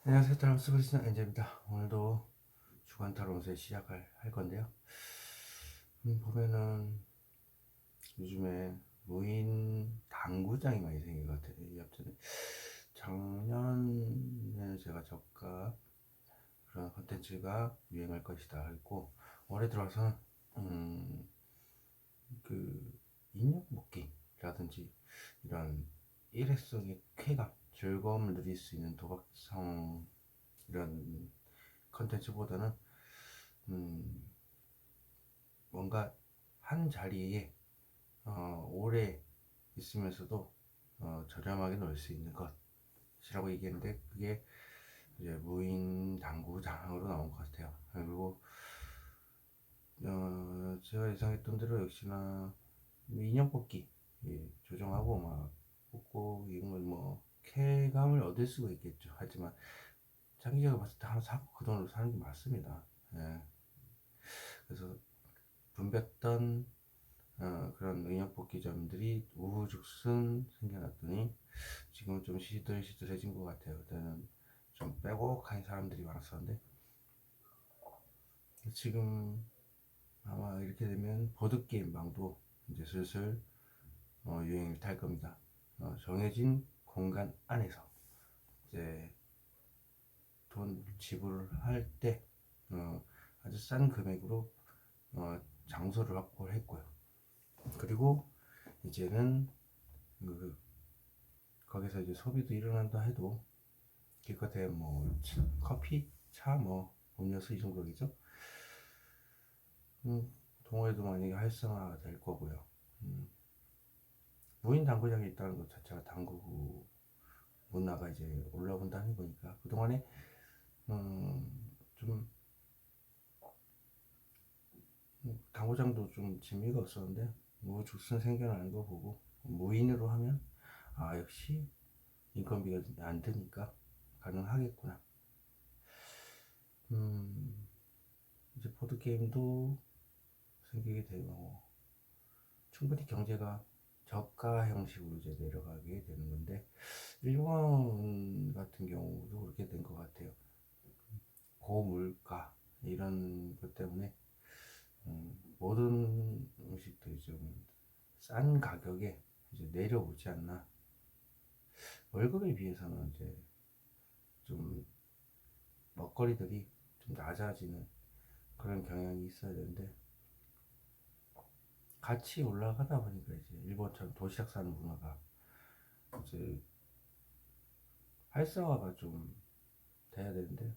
안녕하세요. 트럼스브리스 엔젤입니다. 오늘도 주간 타로운세 시작을 할 건데요. 보면은 요즘에 무인 당구장이 많이 생긴 것 같아요. 이 앞전에 작년에 제가 저가 그런 컨텐츠가 유행할 것이다 했고, 올해 들어와서는 그 인형 뽑기라든지 이런 일회성의 쾌감, 즐거움을 누릴 수 있는 도박성 이런 컨텐츠보다는 음, 뭔가 한 자리에 오래 있으면서도 저렴하게 놀 수 있는 것이라고 얘기했는데, 그게 이제 무인 당구장으로 나온 것 같아요. 그리고 제가 예상했던 대로 역시나 인형 뽑기, 조정하고 막 뽑고 이런 건 뭐 쾌감을 얻을 수가 있겠죠. 하지만 장기적으로 봤을 때 하나 사고 그 돈으로 사는 게 맞습니다. 예. 그래서 붐볐던 그런 인형뽑기점들이 우후죽순 생겨났더니 지금 좀 시들시들해진 것 같아요. 그때는 좀 빼곡한 사람들이 많았었는데, 지금 아마 이렇게 되면 보드게임 방도 이제 슬슬 유행을 탈 겁니다. 정해진 공간 안에서 이제 돈 지불을 할 때 아주 싼 금액으로 장소를 확보를 했고요. 그리고 이제는 그 거기서 이제 소비도 일어난다 해도 기껏해 뭐 커피, 차, 뭐 음료수 이 정도겠죠. 동호회도 만약에 활성화가 될 거고요. 무인 당구장이 있다는 것 자체가 당구 문화가 이제 올라온다는 거니까, 그동안에 좀 당구장도 좀 재미가 없었는데 뭐 죽순 생겨나는 거 보고 무인으로 하면 역시 인건비가 안 드니까 가능하겠구나. 이제 보드게임도 생기게 되고 충분히 경제가 저가 형식으로 이제 내려가게 되는 건데, 일본 같은 경우도 그렇게 된 것 같아요. 고물가 이런 것 때문에 모든 음식들이 좀 싼 가격에 이제 내려오지 않나. 월급에 비해서는 이제 좀 먹거리들이 좀 낮아지는 그런 경향이 있어야 되는데, 같이 올라가다 보니까 이제 일본처럼 도시락 사는 문화가 이제 활성화가 좀 돼야 되는데,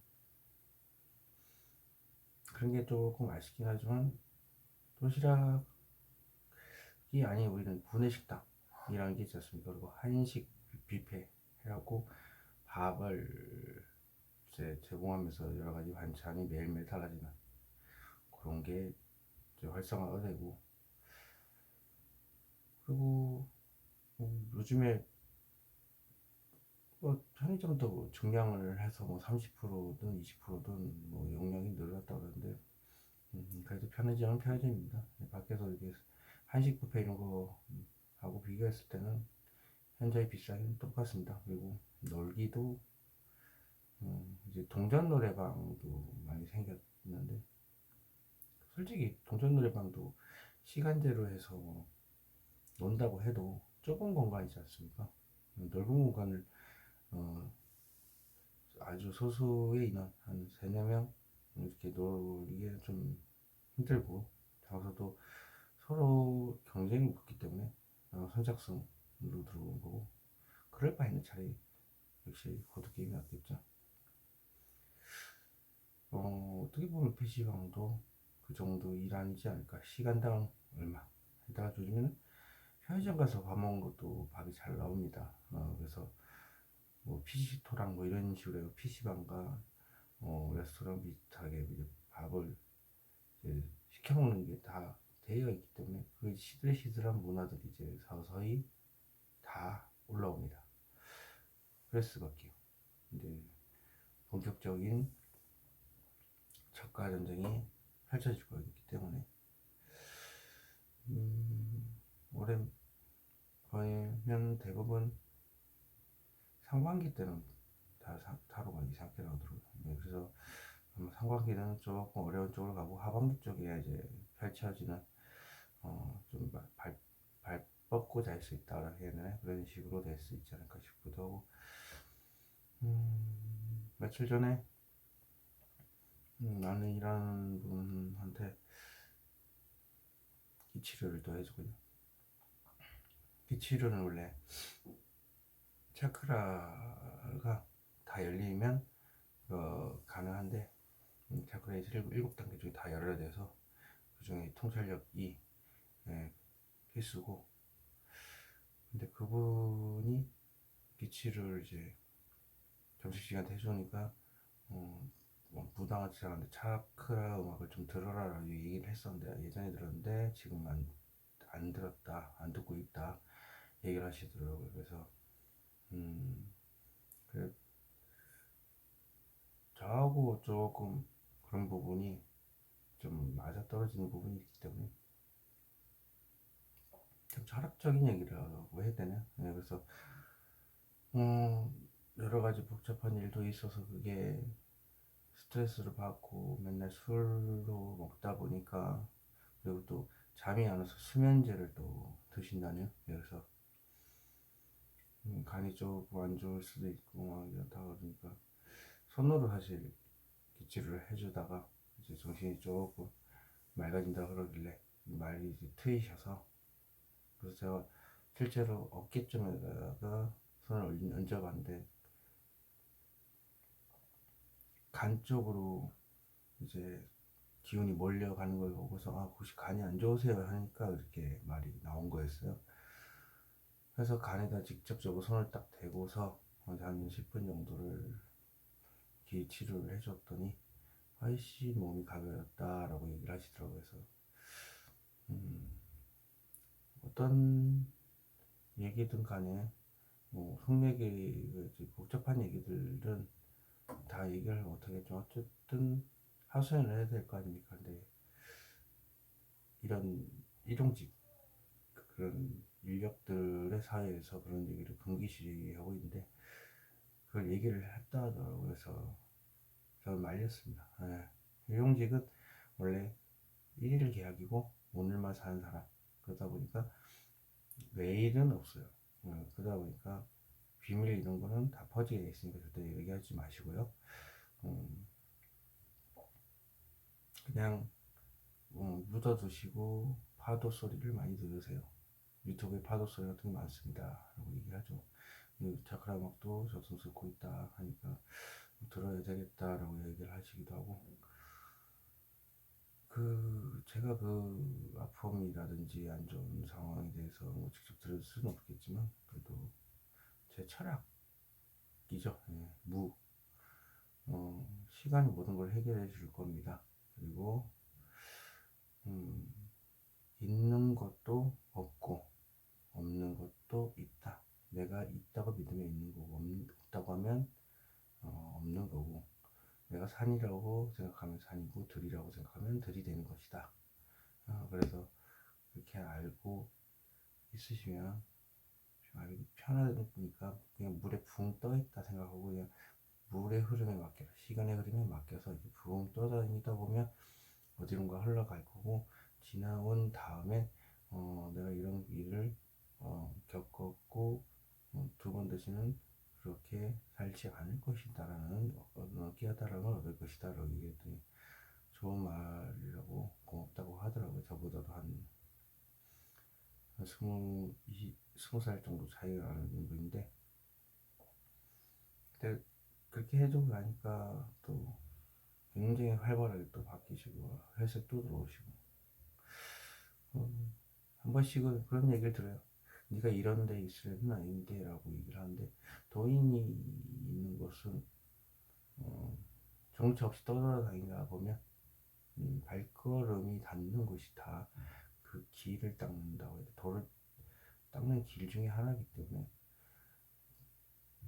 그런 게 조금 아쉽긴 하지만, 도시락이 아닌 우리는 구내식당이라는 게 있지 않습니까? 그리고 한식 뷔페 해갖고 밥을 이제 제공하면서 여러 가지 반찬이 매일매일 달라지는 그런 게 이제 활성화가 되고, 그리고 요즘에 뭐 편의점도 증량을 해서 뭐 30%든 20%든 뭐 용량이 늘었다고 그러는데, 그래도 편의점은 편의점입니다. 밖에서 이렇게 한식 뷔페 이런 거 하고 비교했을 때는 현저히 비싸긴 똑같습니다. 그리고 놀기도 이제 동전 노래방도 많이 생겼는데, 솔직히 동전 노래방도 시간제로 해서 논다고 해도 좁은 공간이지 않습니까? 넓은 공간을 어, 아주 소수의 인원 한 3, 4명 이렇게 놀기에는 좀 힘들고, 장소도 서로 경쟁이 붙기 때문에 선착순으로 들어온 거고, 그럴 바에는 차라리 역시 보드게임이 낫겠죠. 어떻게 보면 PC방도 그 정도 일 아니지 않을까. 시간당 얼마. 게다가 요즘에는 편의점 가서 밥 먹는 것도 밥이 잘 나옵니다. 그래서 뭐 PC토랑 뭐 이런 식으로 PC방과 레스토랑 비슷하게 이제 밥을 이제 시켜 먹는 게 다 되어 있기 때문에 그 시들시들한 문화들이 이제 서서히 다 올라옵니다. 그럴 수밖에요. 이제 본격적인 저가 전쟁이 펼쳐질 거기 때문에 올해 거의면 대부분 상반기 때는 다 타로가 이상 이렇게 나오더라고요. 그래서 상반기는 조금 어려운 쪽으로 가고 하반기 쪽에 이제 펼쳐지는 좀 발 뻗고 잘 수 있다 해야 되나 그런 식으로 될 수 있지 않을까 싶기도 하고 며칠 전에 나는 일하는 분한테 기치료를 또 해주거든요. 기치료는 원래 차크라가 다 열리면 가능한데 차크라의 7단계 중에 다 열어야 돼서 그 중에 통찰력이 필수고 근데 그분이 기치를 이제 점심시간에 해주니까 부당하지 않은데 차크라 음악을 좀 들어라 라고 얘기를 했었는데 예전에 들었는데 지금 안 들었다 안 듣고 있다 얘기를 하시더라고요. 그래서 그래 저하고 조금 그런 부분이 좀 맞아떨어지는 부분이 있기 때문에 좀 철학적인 얘기라고 해야 되나? 그래서 여러 가지 복잡한 일도 있어서 그게 스트레스를 받고 맨날 술로 먹다 보니까 그리고 또 잠이 안 와서 수면제를 또 드신다네요. 그래서 간이 조금 안 좋을 수도 있고 막 이렇다 그러니까 손으로 사실 기치를 해주다가 이제 정신이 조금 맑아진다 그러길래 말이 이제 트이셔서 그래서 제가 실제로 어깨쯤에다가 손을 얹어봤는데 간 쪽으로 이제 기운이 몰려가는 걸 보고서 혹시 간이 안 좋으세요 하니까 이렇게 말이 나온 거였어요. 그래서 간에다 직접적으로 손을 딱 대고서 한 10분 정도를 기치료를 해줬더니 훨씬 몸이 가벼웠다라고 얘기를 하시더라고요. 그래서 어떤 얘기든 간에 뭐 속내기 복잡한 얘기들은 다 얘기를 못하겠죠. 어쨌든 하소연을 해야 될 거 아닙니까. 근데 이런 일용직 그런 인력들의 사회에서 그런 얘기를 금기시하고 있는데 그걸 얘기를 했다 하더라고요. 그래서 저는 말렸습니다. 일용직은 원래 일일 계약이고 오늘만 사는 사람 그러다 보니까 내일은 없어요. 그러다 보니까 비밀 이런 거는 다 퍼지게 돼 있으니까 절대 얘기하지 마시고요. 그냥 묻어두시고 파도 소리를 많이 들으세요. 유튜브에 파도 소리 같은 게 많습니다. 라고 얘기하죠. 차크라 음악도 저승 듣고 있다 하니까 들어야 되겠다라고 얘기를 하시기도 하고 제가 그 아픔이라든지 안 좋은 상황에 대해서 뭐 직접 들을 수는 없겠지만 그래도 제 철학이죠. 시간이 모든 걸 해결해 줄 겁니다. 그리고 있는 것도 없고 없는 것도 있다. 내가 있다고 믿으면 있는 거고 없다고 하면 없는 거고 내가 산이라고 생각하면 산이고 들이라고 생각하면 들이 되는 것이다. 그래서 그렇게 알고 있으시면 알기 편하니까 그냥 물에 붕 떠 있다 생각하고 그냥 물의 흐름에 맡겨라. 시간의 흐름에 맡겨서 이렇게 붕 떠다니다 보면 어디론가 흘러갈 거고 지나온 다음에 내가 이런 일을 겪었고 두 번 다시는 그렇게 살지 않을 것이다라는 깨달음을 얻을 것이다라고 얘기했더니 좋은 말이라고 고맙다고 하더라고요. 저보다도 한 20살 정도 차이가 나는 분인데 근데 그렇게 해주고 나니까 또 굉장히 활발하게 또 바뀌시고 회사에 또 들어오시고 한 번씩은 그런 얘기를 들어요. 네가 이런 데 있을 애는 아닌데 라고 얘기를 하는데 도인이 있는 곳은 정처 없이 떠돌아다니다 보면 발걸음이 닿는 곳이 다 그 길을 닦는다고 해야 돼. 돌을 닦는 길 중에 하나이기 때문에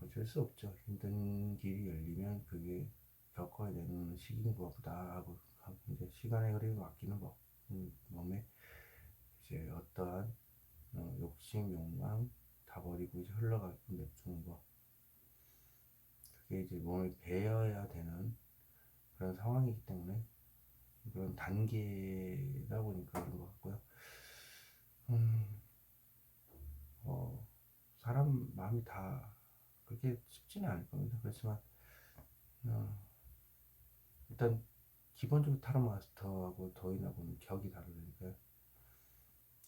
어쩔 수 없죠. 힘든 길이 열리면 그게 겪어야 되는 시기인가 보다 하고 이제 시간의 흐름에 맡기는 법 몸에 이제 어떠한 욕심 욕망 다 버리고 이제 흘러가게끔 냅두는 법 그게 이제 몸에 배어야 되는 그런 상황이기 때문에 그런 단계다 보니까 그런 것 같고요. 음, 사람 마음이 다 그렇게 쉽지는 않을 겁니다. 그렇지만 어, 일단 기본적으로 타로 마스터하고 도인하고는 격이 다르니까요.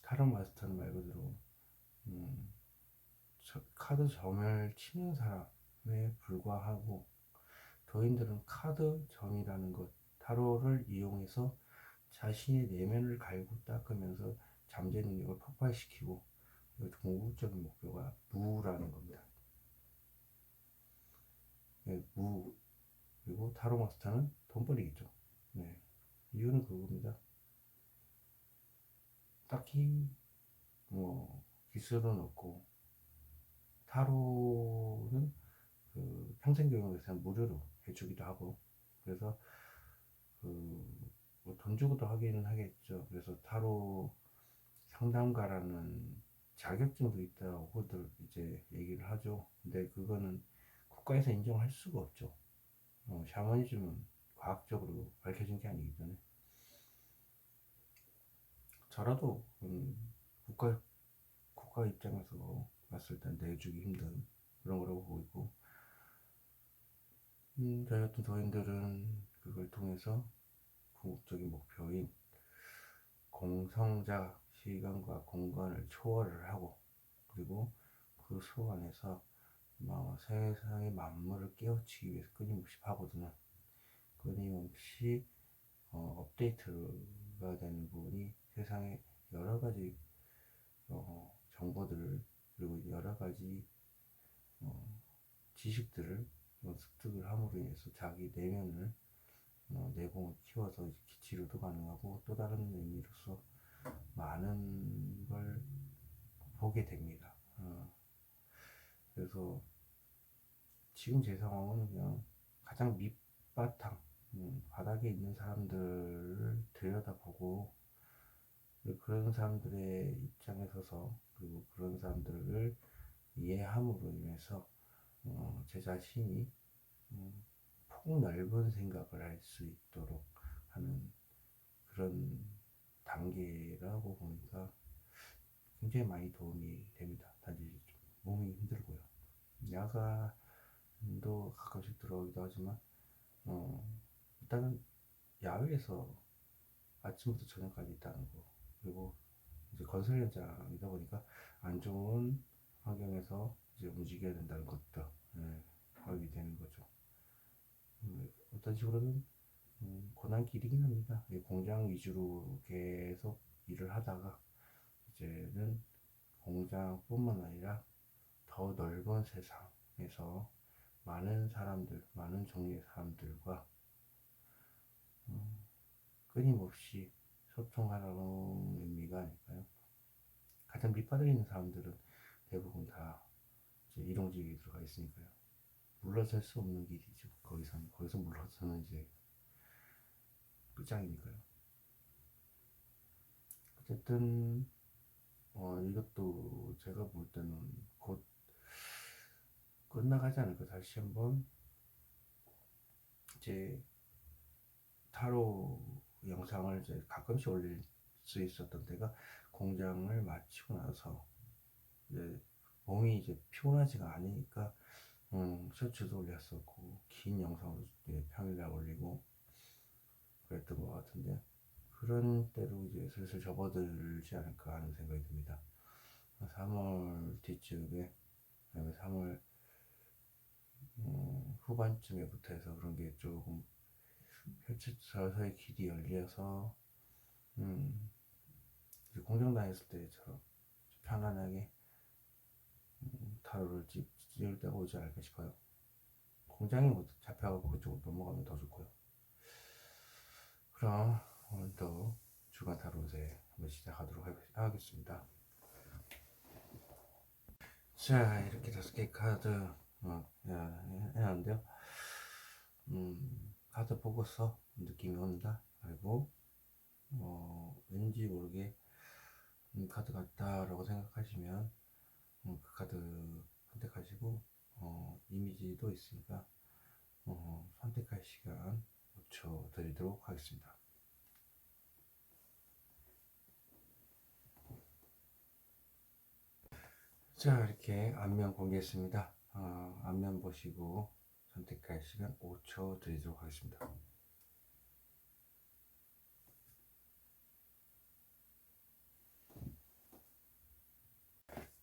타로 마스터는 말 그대로 음, 카드 점을 치는 사람에 불과하고, 도인들은 카드 점이라는 것, 타로를 이용해서 자신의 내면을 갈고 닦으면서 잠재 능력을 폭발시키고, 궁극적인 목표가 무라는 겁니다. 네, 무. 그리고 타로 마스터는 돈벌이겠죠. 네, 이유는 그겁니다. 딱히 뭐 기술은 없고, 타로는 그 평생 교육에서 무료로 해주기도 하고, 그래서 그뭐돈 주고도 하기는 하겠죠. 그래서 타로 상담가라는 자격증도 있다고들 이제 얘기를 하죠. 근데 그거는 국가에서 인정할 수가 없죠. 샤머니즘은 과학적으로 밝혀진 게 아니기 때문에. 저라도 국가 입장에서 봤을 땐 내주기 힘든 그런 거라고 보고 있고, 저희 같은 도인들은 그걸 통해서 궁극적인 목표인 공성자 시간과 공간을 초월을 하고, 그리고 그 소안에서 세상의 만물을 깨우치기 위해서 끊임없이 파고드는, 끊임없이 업데이트가 되는 부분이 세상의 여러 가지 정보들을, 그리고 여러 가지 지식들을 습득을 함으로 인해서 자기 내면을 내공을 키워서 기치료도 가능하고, 또 다른 의미로서 많은 걸 보게 됩니다. 그래서 지금 제 상황은 그냥 가장 밑바탕, 바닥에 있는 사람들을 들여다보고, 그런 사람들의 입장에 서서, 그리고 그런 사람들을 이해함으로 인해서 제 자신이 폭넓은 생각을 할 수 있도록 하는 그런 단계라고 보니까 굉장히 많이 도움이 됩니다. 단지 좀 몸이 힘들고요. 야간도 가끔씩 들어오기도 하지만 일단은 야외에서 아침부터 저녁까지 있다는 거, 그리고 이제 건설 현장이다 보니까 안 좋은 환경에서 이제 움직여야 된다는 것도 알게 되는 거죠. 어떤 식으로는 고난길이긴 합니다. 공장 위주로 계속 일을 하다가 이제는 공장뿐만 아니라 더 넓은 세상에서 많은 사람들, 많은 종류의 사람들과 끊임없이 소통하라는 의미가 아닐까요? 가장 밑바닥에 있는 사람들은 대부분 다 이제 일용직에 들어가 있으니까요. 물러설 수 없는 길이죠. 거기서 물러서는 이제 끝장이니까요. 어쨌든 이것도 제가 볼 때는 곧 끝나가지 않을까. 다시 한번 이제 타로 영상을 이제 가끔씩 올릴 수 있었던 때가, 공장을 마치고 나서 이제 몸이 이제 피곤하지가 않으니까 셔츠도 올렸었고, 긴 영상도 평일날 올리고 그랬던 것 같은데, 그런 때로 이제 슬슬 접어들지 않을까 하는 생각이 듭니다. 3월 뒤쯤에, 그다음에 3월 후반쯤에부터 해서 그런 게 조금 서서히 길이 열려서 공장 다녔을 때처럼 편안하게 타로를 찍을 때가 오지 않을까 싶어요. 공장에 뭐 잡혀가고 그쪽으로 넘어가면 더 좋고요. 그럼 오늘도 주간 타로제 한번 시작하도록 하겠습니다. 자, 이렇게 5개 카드 해놨는데요. 카드 보고서 느낌이 온다, 그리고 왠지 모르게 카드 같다라고 생각하시면 그 카드 선택하시고, 이미지도 있으니까 선택할 시간 5초 드리도록 하겠습니다. 자, 이렇게 앞면 공개했습니다. 앞면 보시고 선택할 시간 5초 드리도록 하겠습니다.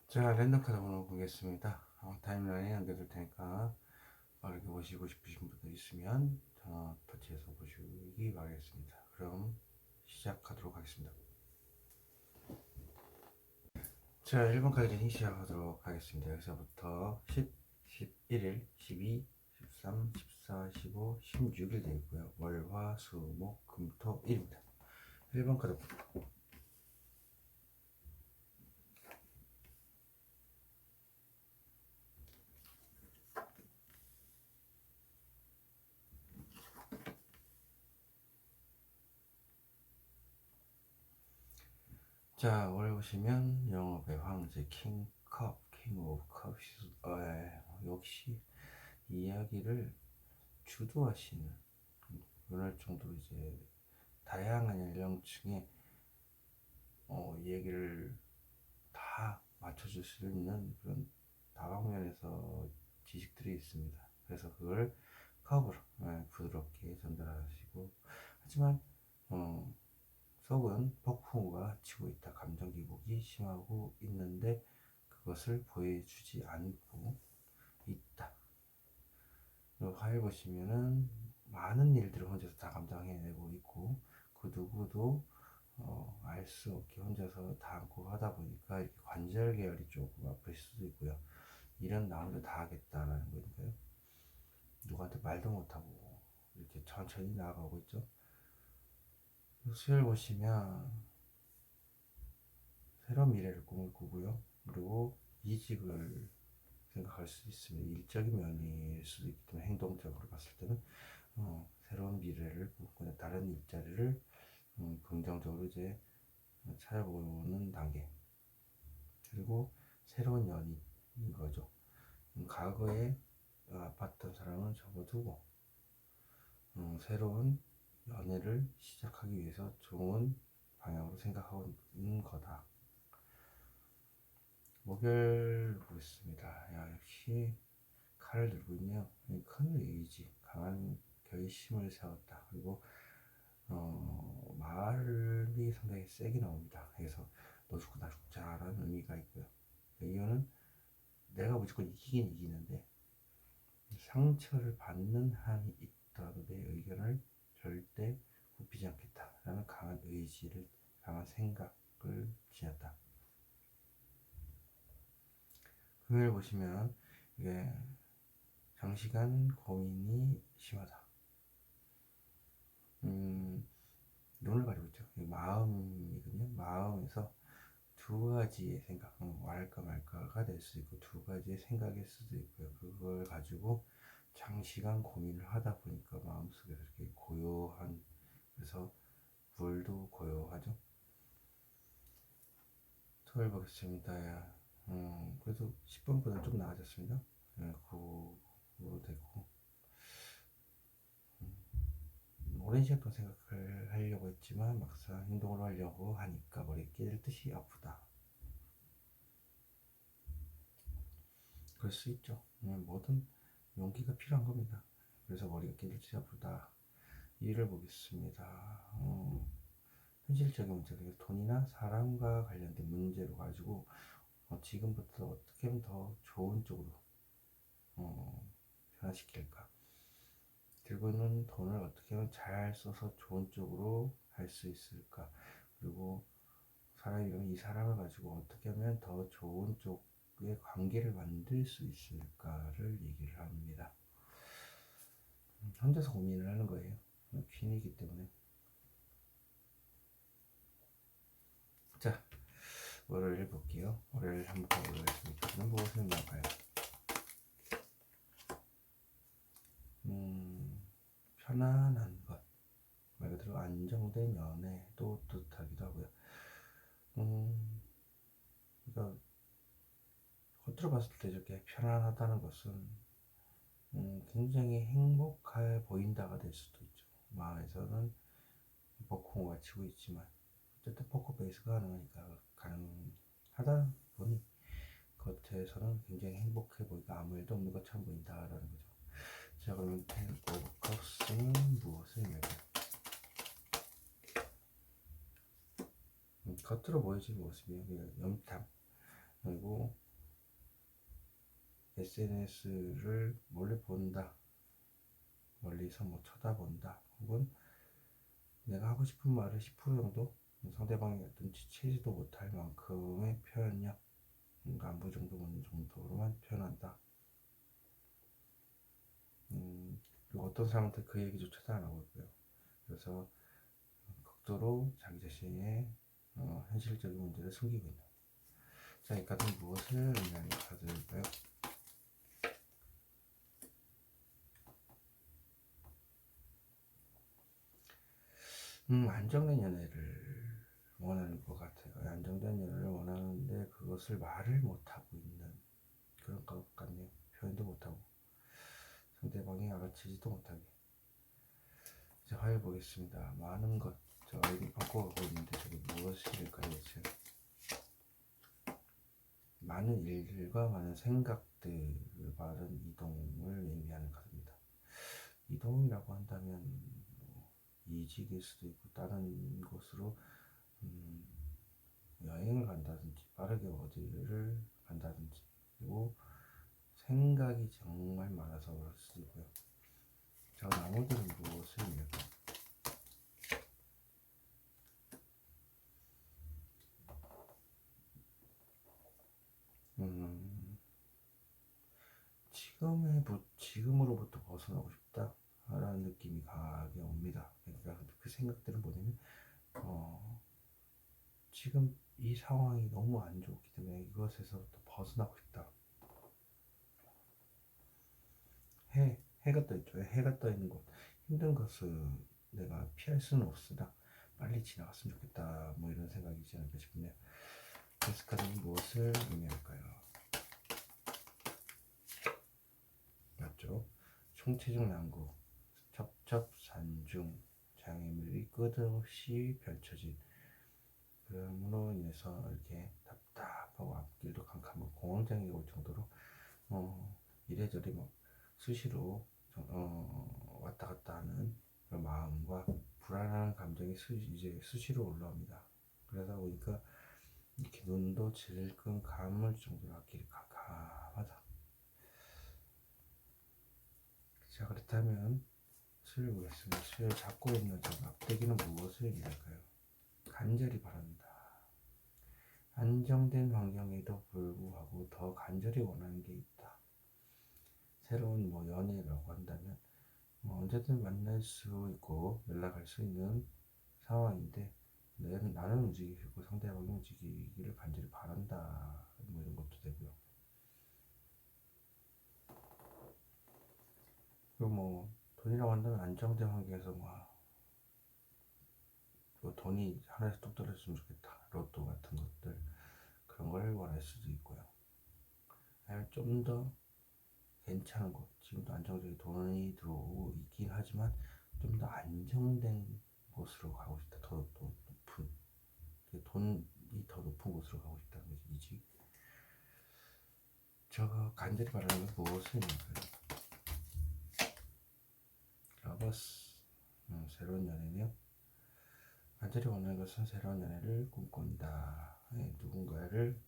자, 랜덤 카드 번호 공개했습니다. 타임라인에 남겨둘 테니까 빠르게 보시고 싶으신 분들 있으면 터치해서 보시기 바라겠습니다. 그럼 시작하도록 하겠습니다. 자, 1번 카드 리딩 시작하도록 하겠습니다. 여기서부터 10, 11일, 12, 13, 14, 15, 16일 되어 있고요. 월, 화, 수, 목, 금, 토, 일입니다. 1번 카드. 자, 월 보시면 영업의 황제, 킹 컵, 킹 오브 컵. 역시 이야기를 주도하시는 그럴 정도로 이제 다양한 연령층의 얘기를 다 맞춰줄 수 있는 그런 다방면에서 지식들이 있습니다. 그래서 그걸 컵으로 부드럽게 전달하시고, 하지만 속은 폭풍우가 치고 있다. 감정 기복이 심하고 있는데 그것을 보여주지 않고 있다. 그리고 화해 보시면은 많은 일들을 혼자서 다 감당해내고 있고, 그 누구도 알 수 없게 혼자서 다 안고 하다 보니까 이렇게 관절 계열이 조금 아플 수도 있고요. 일은 나 혼자 다 하겠다라는 거니까요. 누구한테 말도 못하고 이렇게 천천히 나아가고 있죠. 수요일 보시면 새로운 미래를 꿈을 꾸고요. 그리고 이직을 생각할 수 있습니다. 일적인 면일 수도 있기 때문에 행동적으로 봤을 때는 새로운 미래를 꿈꾸는 다른 일자리를 긍정적으로 이제 찾아보는 단계. 그리고 새로운 연인인 거죠. 과거에 아팠던 사람은 접어두고 새로운 연애를 시작하기 위해서 좋은 방향으로 생각하고 있는 거다. 목요일 보겠습니다. 역시 칼을 들고 있네요. 큰 의지, 강한 결심을 세웠다. 그리고 말이 상당히 세게 나옵니다. 그래서 너 죽고 나 죽자라는 의미가 있고요. 이유는 내가 무조건 이기긴 이기는데 상처를 받는 한이 있더라도 내 의견을 절대 굽히지 않겠다라는 강한 의지를, 강한 생각을 지녔다. 금요일 보시면 이게 장시간 고민이 심하다. 눈을 가리고 있죠. 마음이거든요. 마음에서 두 가지의 생각, 말까 말까가 될 수 있고 두 가지의 생각일 수도 있고요. 그걸 가지고 장시간 고민을 하다 보니까 마음속에서 이렇게 고요한, 그래서 물도 고요하죠. 토요일 보겠습니다. 그래도 10번보다 좀 나아졌습니다. 구로 되고 오랜 시간 동안 생각을 하려고 했지만 막상 행동을 하려고 하니까 머리가 깨질 듯이 아프다. 그럴 수 있죠. 뭐든 용기가 필요한 겁니다. 그래서 머리가 깨질 듯이 아프다. 일을 보겠습니다. 현실적인 문제, 돈이나 사람과 관련된 문제로 가지고 지금부터 어떻게 하면 더 좋은 쪽으로 변화시킬까, 들고 있는 돈을 어떻게 하면 잘 써서 좋은 쪽으로 할 수 있을까, 그리고 사람이라면 이 사람을 가지고 어떻게 하면 더 좋은 쪽의 관계를 만들 수 있을까를 얘기를 합니다. 혼자서 고민을 하는 거예요. 퀸이기 때문에. 자, 월요일 볼게요. 월요일 한번 보겠습니다. 무엇을 나가요? 편안한 것, 말 그대로 안정된 연애도 뜻하기도 하고요. 그러니까 겉으로 봤을 때 이렇게 편안하다는 것은 굉장히 행복해 보인다가 될 수도 있죠. 마음에서는 포커가 치고 있지만 어쨌든 포커 베이스가 가능하다 보니 겉에서는 굉장히 행복해 보이고 아무 일도 없는 것처럼 보인다라는 거죠. 자, 그러면 ten of cups는 무엇을 의미할까요? 겉으로 보여지는 모습이에요. 염탐. 그리고 SNS를 몰래 본다. 멀리서 뭐 쳐다본다. 혹은 내가 하고 싶은 말을 10% 정도 상대방이 눈치채지도 못할 만큼의 표현력, 안부 정도로만 표현한다. 그리고 어떤 사람한테 그 얘기조차도 안 하고 있고요. 그래서 극도로 자기 자신의 현실적인 문제를 숨기고 있는. 자, 이 카드는 무엇을 의미하는 카드일까요? 안정된 연애를 원하는 것 같아요. 안정된 연애를 원하는데 그것을 말을 못하고 있는 그런 것 같네요. 표현도 못하고 상대방이 알아채지도 못하게. 이제 화해 보겠습니다. 많은 것 제가 이미 바꿔가고 있는데 저게 무엇일까요? 대체 많은 일들과 많은 생각들을 바른 이동을 의미하는 카드입니다. 이동이라고 한다면 이직일 수도 있고 다른 곳으로 여행을 간다든지 빠르게 어디를 간다든지, 그리고 생각이 정말 많아서 그럴 수도 있고요. 저 나머지는 무엇을 의미할까요? 지금으로부터 벗어나고 싶다라는 느낌이 강하게 옵니다. 그러니까 그 생각들은 뭐냐면 지금 이 상황이 너무 안 좋기 때문에 이것에서부터 벗어나고 싶다. 해가 떠 있죠. 해가 떠 있는 곳. 힘든 것을 내가 피할 수는 없으나 빨리 지나갔으면 좋겠다. 뭐 이런 생각이지 않을까 싶네요. 데스카드는 무엇을 의미할까요? 맞죠? 총체적 난국, 첩첩산중, 장애물이 끝없이 펼쳐진, 그럼으로 인해서 이렇게 답답하고 앞길도 캄캄하고 공황장애 올 정도로 이래저래 뭐 수시로 왔다 갔다 하는 그런 마음과 불안한 감정이 이제 수시로 올라옵니다. 그러다 보니까 이렇게 눈도 질끈 감을 정도로 앞길이 캄캄하다. 자, 그렇다면 수요일 보겠습니다. 수요일 잡고 있는 저 막대기는 무엇을 의미할까요? 간절히 바란다. 안정된 환경에도 불구하고 더 간절히 원하는 게 있다. 새로운 뭐 연애라고 한다면 언제든 만날 수 있고 연락할 수 있는 상황인데 나는 움직이고 상대방이 움직이기를 간절히 바란다. 뭐 이런 것도 되고요. 그리고 뭐 돈이라고 한다면 안정된 환경에서 뭐 돈이 하나에서 뚝 떨어졌으면 좋겠다. 로또 같은 것들 그런 걸 원할 수도 있고요. 아니면 좀 더 괜찮은 곳, 지금도 안정적인 돈이 들어오고 있긴 하지만 좀 더 안정된 곳으로 가고 싶다. 더 높은 돈이 더 높은 곳으로 가고 싶다는 거지. 이직. 저가 간절히 바라는 건 무엇을 의미할까요? 러버스. 새로운 연애네요. 간절히 원하는 것은 새로운 연애를 꿈꾼다. 누군가를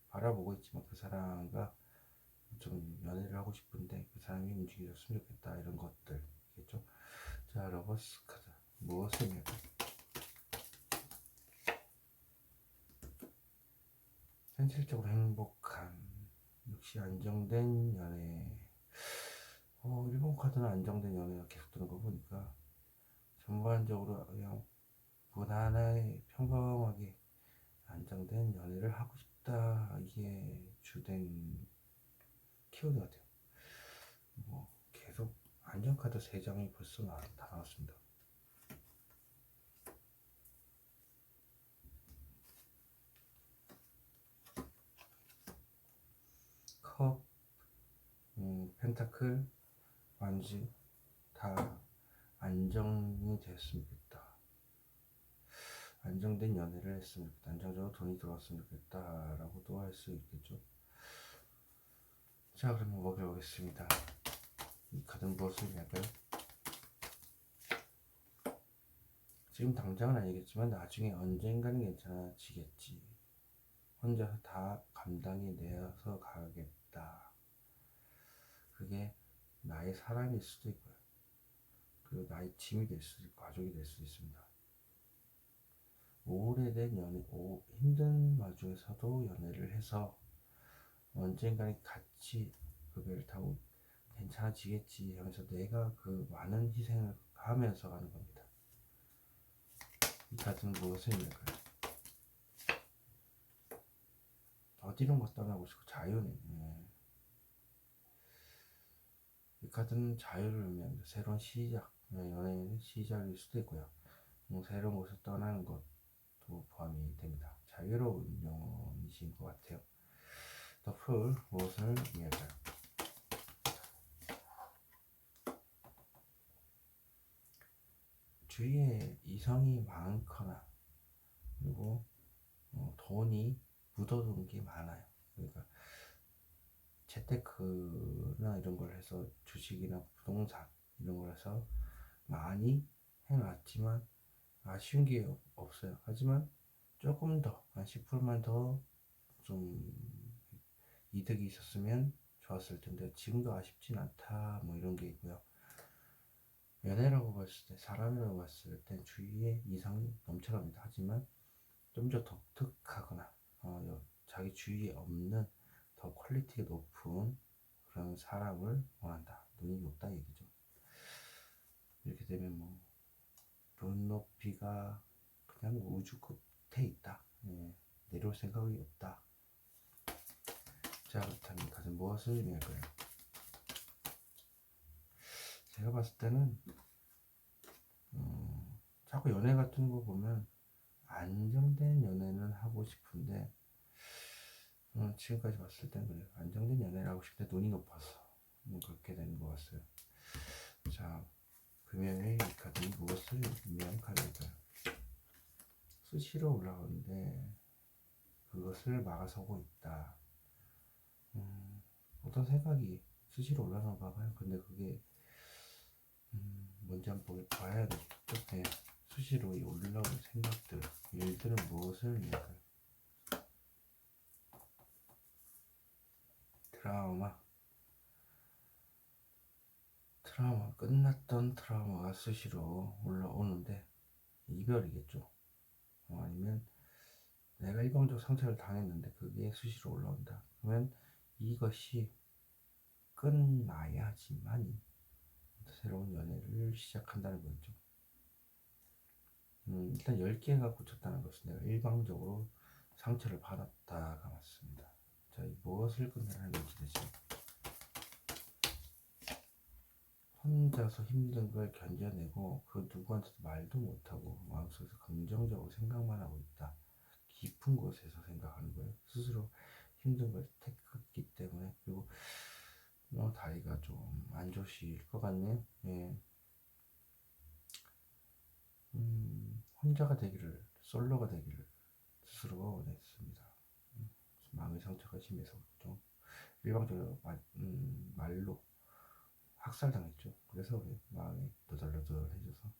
바라보고 있지만 그 사람과 좀 연애를 하고 싶은데 그 사람이 움직여줬으면 좋겠다. 이런 것들이겠죠. 자, 러버스 카드 무엇을 의미할까요? 현실적으로 행복한, 역시 안정된 연애. 일본 카드는 안정된 연애가 계속 드는 거 보니까 전반적으로 그냥 무난하게 평범하게 안정된 연애를 하고 싶다. 이게 주된 키워드 같아요. 계속 안정 카드 3장이 벌써 다 나왔습니다. 컵, 펜타클, 완즈 다 안정이 됐으면 좋겠다. 안정된 연애를 했으면 좋겠다. 안정적으로 돈이 들어왔으면 좋겠다. 라고도 할 수 있겠죠. 자, 그러면 먹여보겠습니다. 이 카드는 무엇을 의미할까요? 지금 당장은 아니겠지만 나중에 언젠가는 괜찮아지겠지. 혼자서 다 감당해 내어서 가겠다. 그게 나의 사람일 수도 있고요. 그리고 나의 짐이 될 수도 있고 가족이 될 수도 있습니다. 오래된 연애, 힘든 와중에서도 연애를 해서 언젠가는 같이 그 배를 타고 괜찮아지겠지 하면서 내가 그 많은 희생을 하면서 가는 겁니다. 이 카드는 무엇을 의미할까요? 어디로 못 떠나고 싶고 자유네. 이 카드는 자유를 의미합니다. 새로운 시작, 연애의 시작일 수도 있고요. 새로운 곳을 떠나는 것도 포함이 됩니다. 자유로운 영혼이신 것 같아요. 더 풀 무엇을 의미할까요? 주위에 이성이 많거나 그리고 돈이 묻어둔 게 많아요. 그러니까 재테크나 이런 걸 해서 주식이나 부동산 이런 걸 해서 많이 해놨지만 아쉬운 게 없어요. 하지만 조금 더, 한 10%만 더 좀 이득이 있었으면 좋았을 텐데 지금도 아쉽진 않다 뭐 이런 게 있고요. 연애라고 봤을 때, 사람이라고 봤을 때 주위에 이성이 넘쳐납니다. 하지만 좀 더 독특하거나 자기 주위에 없는 더 퀄리티가 높은 그런 사람을 원한다. 눈이 높다 얘기죠. 이렇게 되면 뭐 눈높이가 그냥 우주 끝에 있다. 내려올 생각이 없다. 자, 그렇다면 가장 무엇을 의미할까요? 제가 봤을 때는 자꾸 연애 같은 거 보면 안정된 연애는 하고 싶은데 지금까지 봤을 때는 그래요. 안정된 연애를 하고 싶은데 눈이 높아서 그렇게 되는 것 같아요. 자, 금연의 이 카드는 무엇을 의미하는 카드일까요? 수시로 올라오는데 그것을 막아서고 있다. 어떤 생각이 수시로 올라가나 봐요. 근데 그게 뭔지 한번 봐야 되겠죠. 네. 수시로 올라오는 생각들, 일들은 무엇을 의미할까요? 트라우마, 끝났던 트라우마가 수시로 올라오는데 이별이겠죠. 아니면 내가 일방적 상처를 당했는데 그게 수시로 올라온다. 그러면 이것이 끝나야지만 새로운 연애를 시작한다는 거죠. 일단 10개가 고쳤다는 것은 내가 일방적으로 상처를 받았다가 맞습니다. 자, 무엇을 끝내라는 건지 되죠. 혼자서 힘든 걸 견뎌내고 그 누구한테도 말도 못하고 마음속에서 긍정적으로 생각만 하고 있다. 깊은 곳에서 생각하는 거예요. 스스로 힘든 걸 택했기 때문에. 그리고 다리가 좀 안 좋으실 것 같네요. 예. 혼자가 되기를, 솔로가 되기를 스스로 원했습니다. 마음의 상처가 심해서 좀 일방적으로 말로 학살당했죠. 그래서 마음이 너덜너덜해져서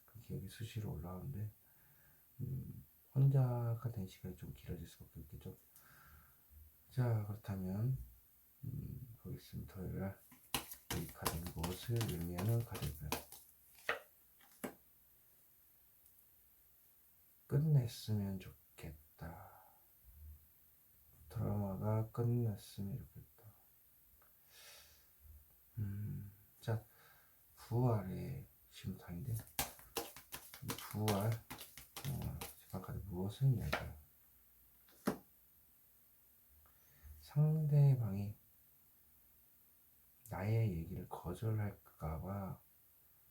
그 기억이 수시로 올라오는데 혼자가 된 시간이 좀 길어질 수밖에 없겠죠. 자, 그렇다면 보겠습니다. 토요일날 이 카드는 무엇을 의미하는 카드일까요? 끝냈으면 좋겠다. 드라마가 끝났으면 좋겠다. 자, 부활의 심탕인데 부활 심판카드 무엇을 의미할까요? 상대방이 나의 얘기를 거절할까봐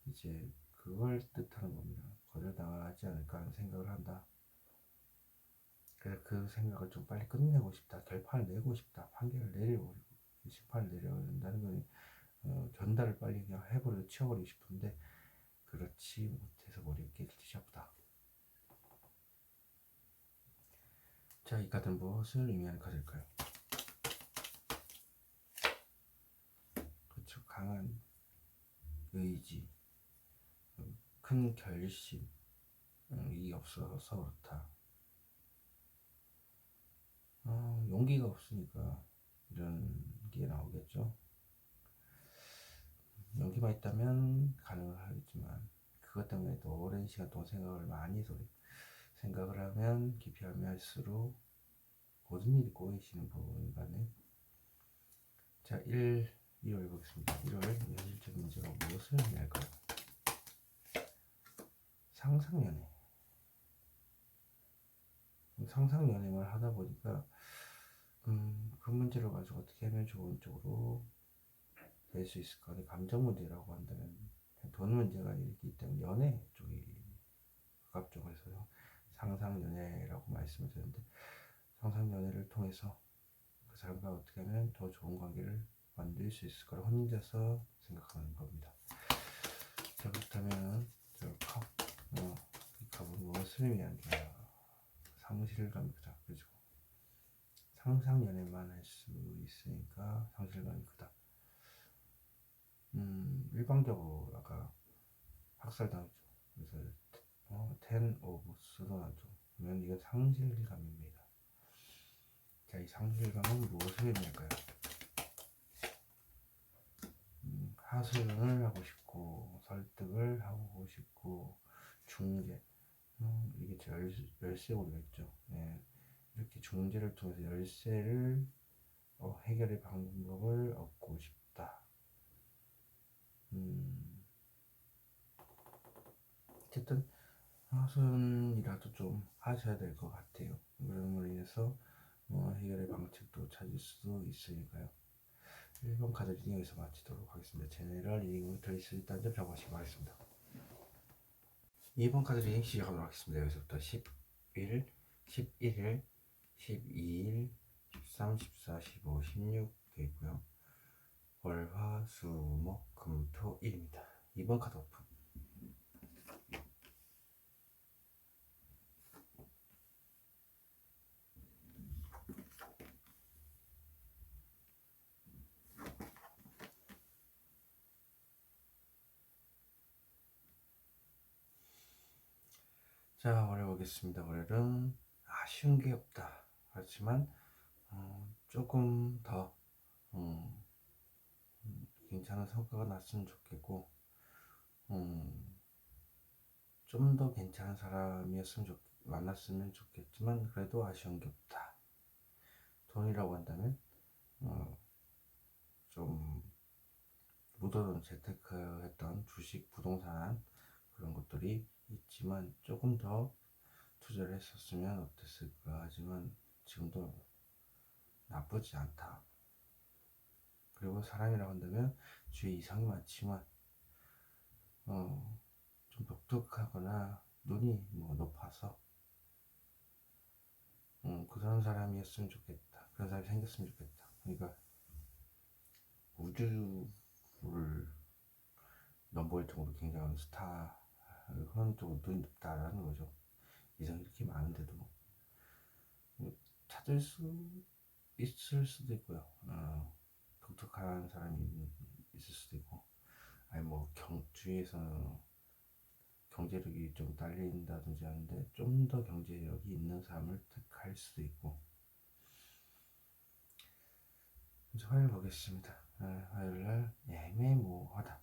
이제 그걸 뜻하는 겁니다. 거절당하지 않을까 하는 생각을 한다. 그래서 그 생각을 좀 빨리 끝내고 싶다. 결판을 내고 싶다. 판결을 내려버리고 심판을 내려야 된다는 거니 전달을 빨리 그냥 해버리고 치워버리고 싶은데 그렇지 못해서 머리가 깨끗이 아프다. 자, 이 카드는 무엇을 의미하는 카드일까요? 그렇죠. 강한 의지, 큰 결심, 이 없어서 그렇다. 용기가 없으니까 이런 게 나오겠죠. 용기만 있다면 가능을 하겠지만 그것 때문에 또 오랜 시간 동안 생각을 많이 해서 생각을 하면 깊이 하면 할수록 모든 일이 꼬이시는 부분이 같네요. 자, 1월 보겠습니다. 1월 현실적인 문제가 무엇을 의미할까요? 상상연애. 상상연애만 하다 보니까 그 문제를 가지고 어떻게 하면 좋은 쪽으로 될 수 있을까? 감정 문제라고 한다면 돈 문제가 있기 때문에 연애 쪽이 가깝죠. 그래서 상상연애라고 말씀을 드렸는데 상상연애를 통해서 그 사람과 어떻게 하면 더 좋은 관계를 만들 수 있을 거라 혼자서 생각하는 겁니다. 자, 그렇다면 이 컵은 무엇을 의미하는가? 상실감이 크다. 그죠? 상상연애만 할 수 있으니까 상실감이 크다. 일방적으로 아까 학살당했죠. 그래서 ten of 스도나죠. 그러면 이건 상실감입니다. 자, 이 상실감은 무엇을 의미할까요? 하소연을 하고 싶고 설득을 하고 싶고 중재, 이게 열쇠고리겠죠. 예, 이렇게 중재를 통해서 열쇠를 해결의 방법을 얻고 싶다. 어쨌든 하소연이라도 좀 하셔야 될 것 같아요. 그럼으로 인해서 해결의 방책도 찾을 수도 있으니까요. 1번 카드 리딩 여기서 마치도록 하겠습니다. 제네럴 리딩으로 들으실 수 있다는 점 참고하시기 바라겠습니다. 2번 카드 리딩 시작하도록 하겠습니다. 여기서부터 11일, 12일, 13, 14, 15, 16 되어 있고요. 월, 화, 수, 목, 금, 토, 일입니다. 2번 카드 오픈. 자, 월요일 보겠습니다. 월요일은 아쉬운 게 없다. 그렇지만 조금 더 괜찮은 성과가 났으면 좋겠고 좀 더 괜찮은 사람이었으면 만났으면 좋겠지만 그래도 아쉬운 게 없다. 돈이라고 한다면 좀 묻어둔 재테크했던 주식, 부동산 그런 것들이 있지만 조금 더 투자를 했었으면 어땠을까 하지만 지금도 나쁘지 않다. 그리고 사람이라고 한다면 주위에 이상이 많지만 좀 독특하거나 눈이 높아서 그런 사람이었으면 좋겠다. 그런 사람이 생겼으면 좋겠다. 그러니까 우주를 넘볼 정도로 굉장한 스타 그런 쪽으로 눈이 높다라는 거죠. 이상이 이렇게 많은데도 찾을 수 있을 수도 있고요. 독특한 사람이 있을 수도 있고, 아니 주위에서 경제력이 좀 딸린다든지 하는데 좀 더 경제력이 있는 사람을 택할 수도 있고. 이제 화요일 보겠습니다. 화요일날 애매모호하다.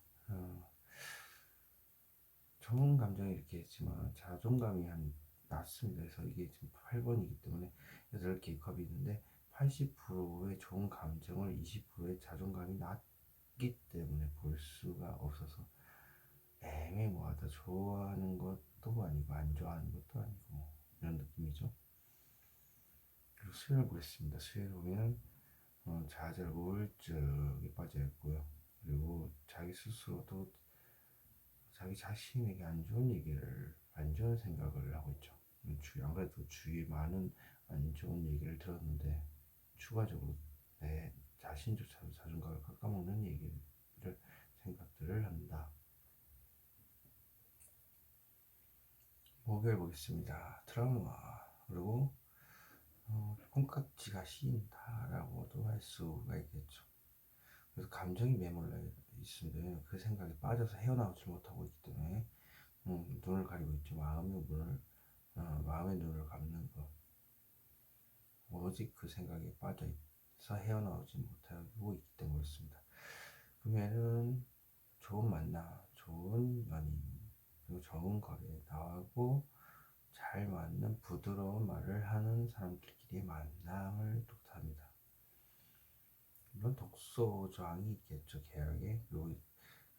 좋은 감정이 이렇게 있지만 자존감이 낮습니다. 그래서 이게 지금 8번이기 때문에 8개의 컵이 있는데 80%의 좋은 감정을 20%의 자존감이 낮기 때문에 볼 수가 없어서 애매모호하다. 좋아하는 것도 아니고 안 좋아하는 것도 아니고 이런 느낌이죠. 그리고 수요일 보겠습니다. 수요일 보면 좌절, 우울증에 빠져 있고요. 그리고 자기 스스로도 자기 자신에게 안 좋은 생각을 하고 있죠. 안 그래도 주위에 많은 안 좋은 얘기를 들었는데 추가적으로 내 자신조차도 자존감을 깎아먹는 얘기를 생각들을 한다. 목요일 보겠습니다. 트라우마 그리고 콩깍지가 씌인다라고도 할 수가 있겠죠. 그래서 감정이 메몰려 있는데 그 생각에 빠져서 헤어나오지 못하고 있기 때문에 눈을 가리고 있죠. 마음의 눈을 감는 것. 오직 그 생각에 빠져서 헤어나오지 못하고 있기 때문에 그렇습니다. 금요일은 좋은 만남, 좋은 연인, 그리고 좋은 거래, 나하고 잘 맞는 부드러운 말을 하는 사람들끼리의 만남을 뜻합니다. 물론 독소 저항이 있겠죠, 계약에. 그리고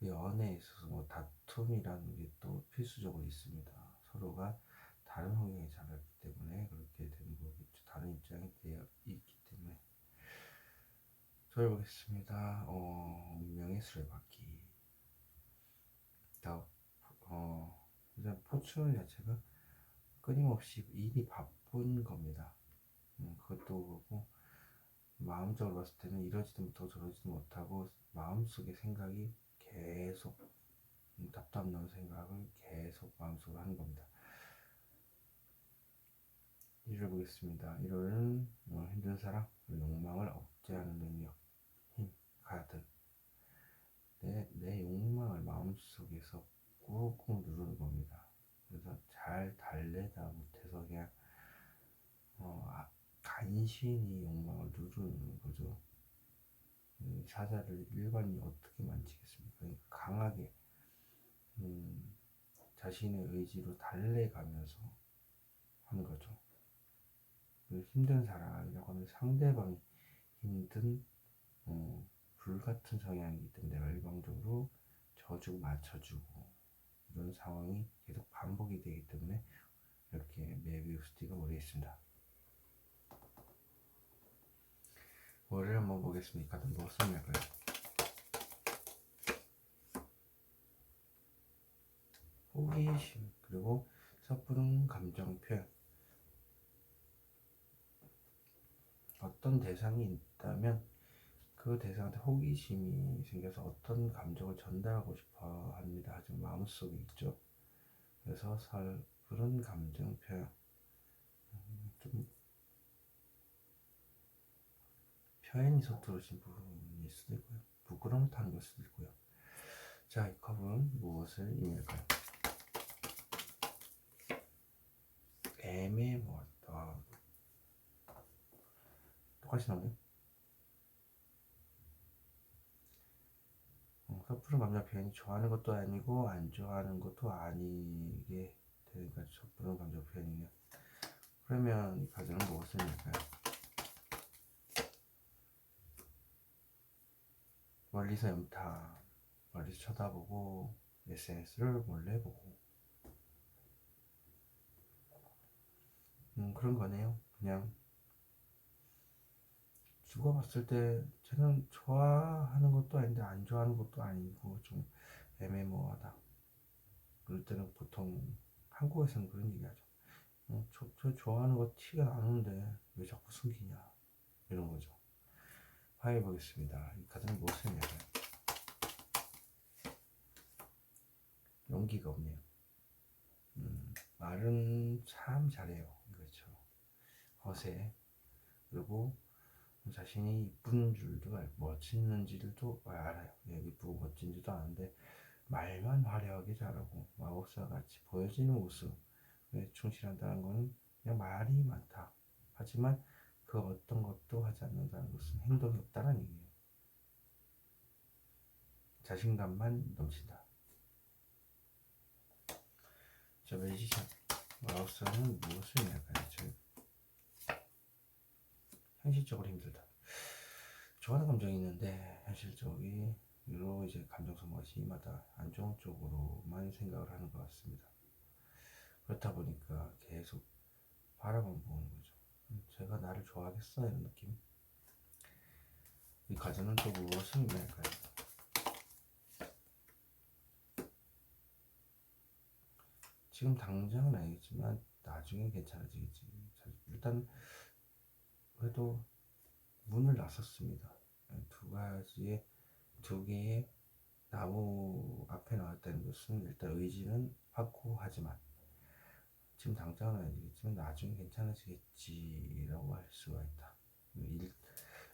연애에 있어서 뭐 다툼이라는 게 또 필수적으로 있습니다. 서로가 다른 환경에 자랐기 때문에 그렇게 되는 거겠죠. 다른 입장이 되어 있기 때문에. 저를 보겠습니다. 운명의 수레바퀴. 일단 포춘 자체가 끊임없이 일이 바쁜 겁니다. 그것도 그렇고 마음적으로 봤을 때는 이러지도 못하고 저러지도 못하고 마음속의 생각이 계속 답답한 생각을 계속 마음속으로 하는 겁니다. 일을 보겠습니다. 일요일은 힘든 사람, 욕망을 억제하는 능력, 힘, 가득. 내 욕망을 마음속에서 꾹꾹 누르는 겁니다. 그래서 잘 달래다 못해서 그냥 간신히 욕망을 누르는 거죠. 사자를 일반인이 어떻게 만지겠습니까? 그러니까 강하게 자신의 의지로 달래가면서 하는 거죠. 힘든 사람이라고 하면 상대방이 힘든 불같은 성향이기 때문에 내가 일방적으로 져주고 맞춰주고 이런 상황이 계속 반복이 되기 때문에 이렇게 메비우스 띠가 오래 있습니다. 월요일 한번 보겠습니다. 다들 뭐 설명할까요? 호기심 그리고 섣부른 감정 표현. 어떤 대상이 있다면 그 대상한테 호기심이 생겨서 어떤 감정을 전달하고 싶어 합니다. 하지만 마음속에 있죠. 그래서 섣부른 감정 표현. 좀 표현이 서투르신 부분일 수도 있고요. 부끄러움을 타는 걸 수도 있고요. 자, 이 컵은 무엇을 의미할까요? 애매모호하다. 똑같이 나오네요. 섣부른 감정 표현이 좋아하는 것도 아니고 안 좋아하는 것도 아니게 되니까 섣부른 감정 표현이네요. 그러면 이 카드는 무엇을 의미할까요? 멀리서 염타, 멀리서 쳐다보고 SNS를 몰래 보고 그런 거네요. 그냥 두고 봤을 때 쟤는 좋아하는 것도 아닌데 안 좋아하는 것도 아니고 좀 애매모호하다. 그럴 때는 보통 한국에서는 그런 얘기 하죠. 저 좋아하는 거 티가 나는데 왜 자꾸 숨기냐 이런 거죠. 화해 보겠습니다. 이 카드는 무엇을 의미할까요? 용기가 없네요. 말은 참 잘해요. 그렇죠. 허세 그리고 자신이 이쁜 줄도 멋있는지도 알아요. 이쁘고 멋진지도 아는데 말만 화려하게 잘하고 마법사 같이 보여지는 모습에 충실한다는 것은 그냥 말이 많다. 하지만 그 어떤 것도 하지 않는다는 것은 행동이 없다는 얘기예요. 자신감만 넘친다. 자, 매지션 마법사는 무엇을 의미할까요? 현실적으로 힘들다. 좋아하는 감정이 있는데 현실적으로 이제 감정 소모가 심하다. 안 좋은 쪽으로만 생각을 하는 것 같습니다. 그렇다 보니까 계속 바라만 보는 거죠. 제가 나를 좋아하겠어? 이런 느낌. 이 가정은 또 무엇을 의미할까요? 지금 당장은 아니겠지만 나중에 괜찮아지겠지. 일단 그래도 문을 나섰습니다. 두 개의 나무 앞에 나왔다는 것은 일단 의지는 확고하지만 지금 당장은 아니겠지만 나중에 괜찮아지겠지라고 할 수가 있다.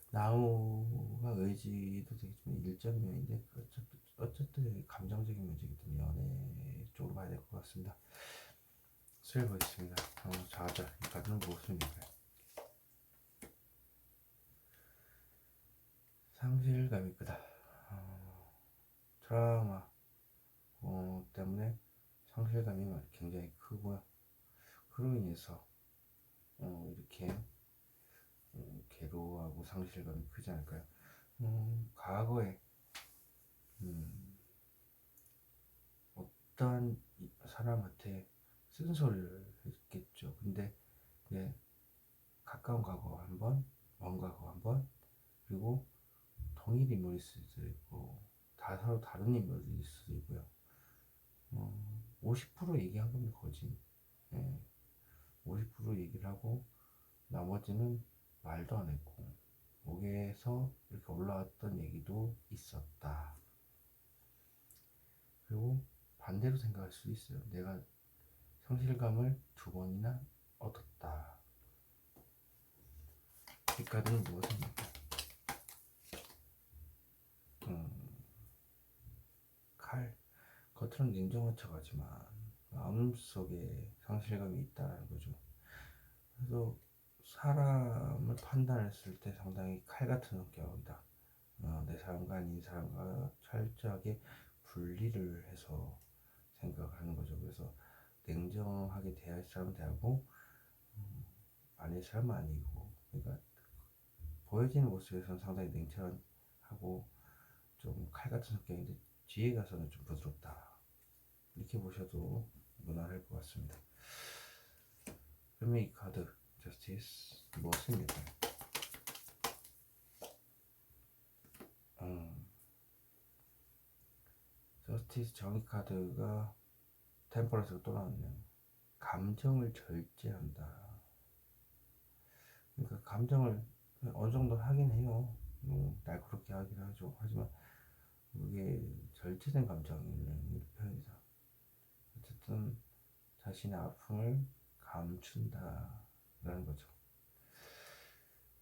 나무가 의지도 되겠지만 일적 면인데 어쨌든 감정적인 문제이기 때문에 연애 쪽으로 봐야 될 것 같습니다. 수혜 보겠습니다. 자자 이 카드는 무엇입니까? 상실감이 크다. 트라우마 때문에 상실감이 굉장히 크고요. 그로 인해서 이렇게 괴로워하고 상실감이 크지 않을까요? 과거에 어떤 사람한테 쓴소리를 했겠죠. 근데 네, 가까운 과거 한 번, 먼 과거 한 번, 그리고 동일 인물일 수도 있고 다 서로 다른 인물일 수도 있고요. 50% 얘기한 겁니다. 거진. 네, 50% 얘기를 하고 나머지는 말도 안 했고 목에서 이렇게 올라왔던 얘기도 있었다. 그리고 반대로 생각할 수도 있어요. 내가 성실감을 2번이나 얻었다. 이 카드는 무엇입니까? 칼. 겉으로는 냉정한 척하지만 마음속에 상실감이 있다는 거죠. 그래서 사람을 판단했을 때 상당히 칼 같은 성격이다. 내 사람과 아닌 사람과 철저하게 분리를 해서 생각하는 거죠. 그래서 냉정하게 대할 사람은 대하고 아닐 사람은 아니고, 그러니까 보여지는 모습에서는 상당히 냉철하고 좀 칼 같은 성격인데 뒤에 가서는 좀 부드럽다. 이렇게 보셔도 무난할 것 같습니다. 그러면 이 카드 저스티스 무엇입니까? 저스티스 정의 카드가 템퍼런스가 또 나왔네요. 감정을 절제한다. 그러니까 감정을 어느 정도 하긴 해요. 날카롭게 하긴 하죠. 하지만 그게 절제된 감정이라는 표현이다. 어쨌든 자신의 아픔을 감춘다라는 거죠.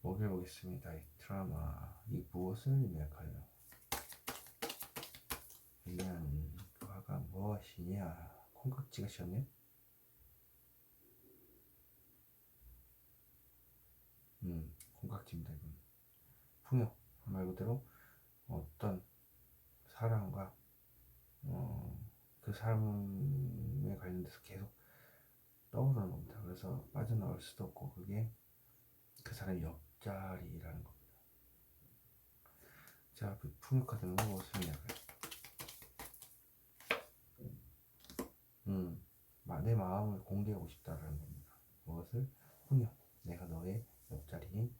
먹여보겠습니다. 이 드라마 이 무엇을 의미할까요? 위안 그 화가 무엇이냐? 콩깍지가 씌었네. 콩깍지입니다. 이건 풍요 말 그대로 어떤 사람과 그 사람에 관련돼서 계속 떠오르는 겁니다. 그래서 빠져나올 수도 없고 그게 그 사람의 옆자리라는 겁니다. 자, 그 풍요 카드는 무엇을 의미할까요? 내 마음을 공개하고 싶다라는 겁니다. 무엇을? 풍요. 내가 너의 옆자리인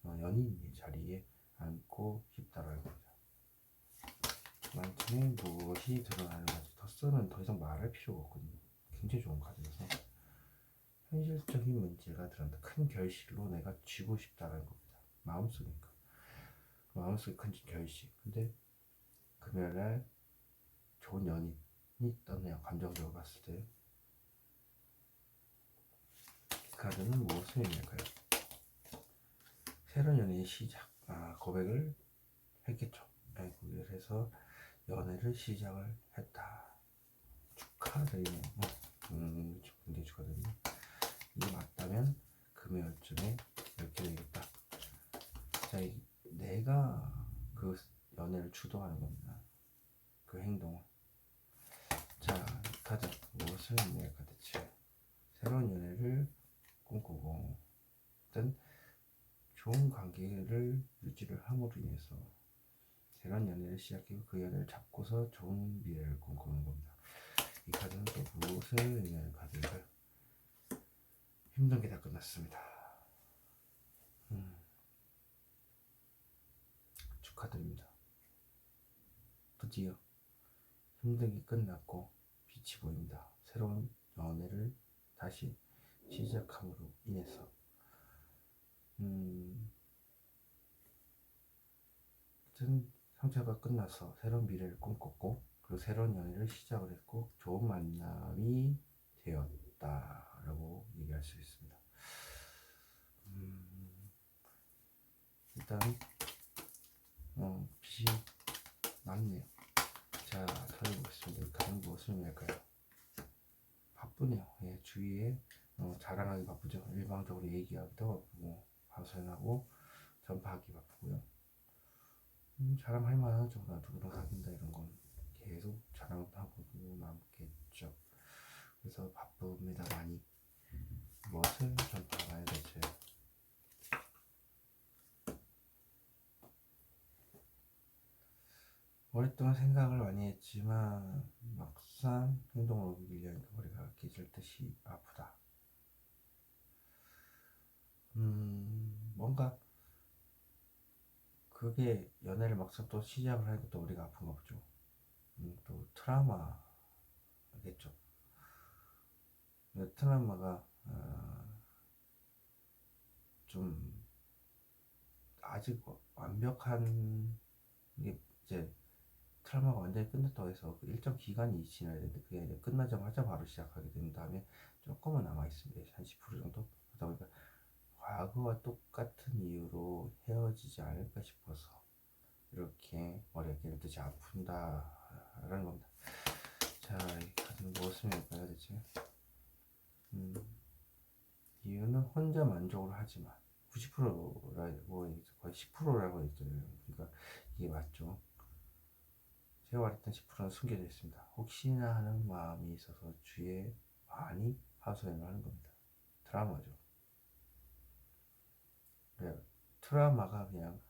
연인의 자리에 앉고 싶다라는 겁니다. 만큼의 무엇이 드러나는 건지 더스는 더 이상 말할 필요가 없거든요. 굉장히 좋은 카드여서 현실적인 문제가 드러난다. 큰 결실로 내가 쥐고 싶다라는 겁니다. 마음속이니까. 마음속에 큰 결실. 근데 금요일날 좋은 연인이 떴네요. 감정적으로 봤을 때. 이 카드는 무엇을 의미할까요? 새로운 연애의 시작. 고백을 했겠죠. 고백을 해서 연애를 시작을 했다. 축하드리네요. 굉장히 축하드립니다. 이게 맞다면 금요일쯤에 이렇게 되겠다. 자, 내가 그 연애를 주도하는 겁니다. 그 행동을. 자, 이 카드 무엇을 의미할 카드지? 새로운 연애를 꿈꾸고 어떤 좋은 관계를 유지를 함으로 인해서 새로운 연애를 시작하고 그 연애를 잡고서 좋은 미래를 꿈꾸는 겁니다. 이 카드는 또 무엇을 의미하는 카드일까요? 힘든 게 다 끝났습니다. 축하드립니다. 드디어 힘든 게 끝났고 빛이 보입니다. 새로운 연애를 다시 시작함으로 인해서 상처가 끝나서 새로운 미래를 꿈꿨고 그리고 새로운 연애를 시작을 했고 좋은 만남이 되었다라고 얘기할 수 있습니다. 일단 빛이 많네요. 자, 살펴보겠습니다. 가장 무엇을 의미할까요? 바쁘네요. 예, 주위에 자랑하기 바쁘죠. 일방적으로 얘기하기도 바쁘고 하소연하고 전파하기 바쁘고요. 자랑할 만하죠. 나 누구랑 사귄다 이런 건 계속 자랑하고 남겠죠. 그래서 바쁩니다. 많이. 무엇을 전파하나요 대체? 오랫동안 생각을 많이 했지만 막상 행동을 옮기기 위하니까 머리가 깨질 듯이 아프다. 뭔가 그게 연애를 막상 또 시작을 하니까 또 우리가 아픈가 보죠. 또 트라우마겠죠. 트라우마가 좀 아직 완벽한 이게 이제 트라우마가 완전히 끝났다고 해서 그 일정 기간이 지나야 되는데 그게 이제 끝나자마자 바로 시작하게 된 다음에 조금은 남아 있습니다. 한 10% 정도. 그러다 보니까 과거와 똑같은 이유로 헤어지지 않을까 싶어서 이렇게 머리가 깨를 듯이 아픈다라는 겁니다. 자, 이 카드는 무엇을 할까요 대체? 이유는 혼자 만족을 하지만 90%라고 거의 10%라고 했잖아요. 그러니까 이게 맞죠. 제가 말했던 10%는 숨겨져 있습니다. 혹시나 하는 마음이 있어서 주위에 많이 하소연을 하는 겁니다. 트라우마죠. 트라우마가 그냥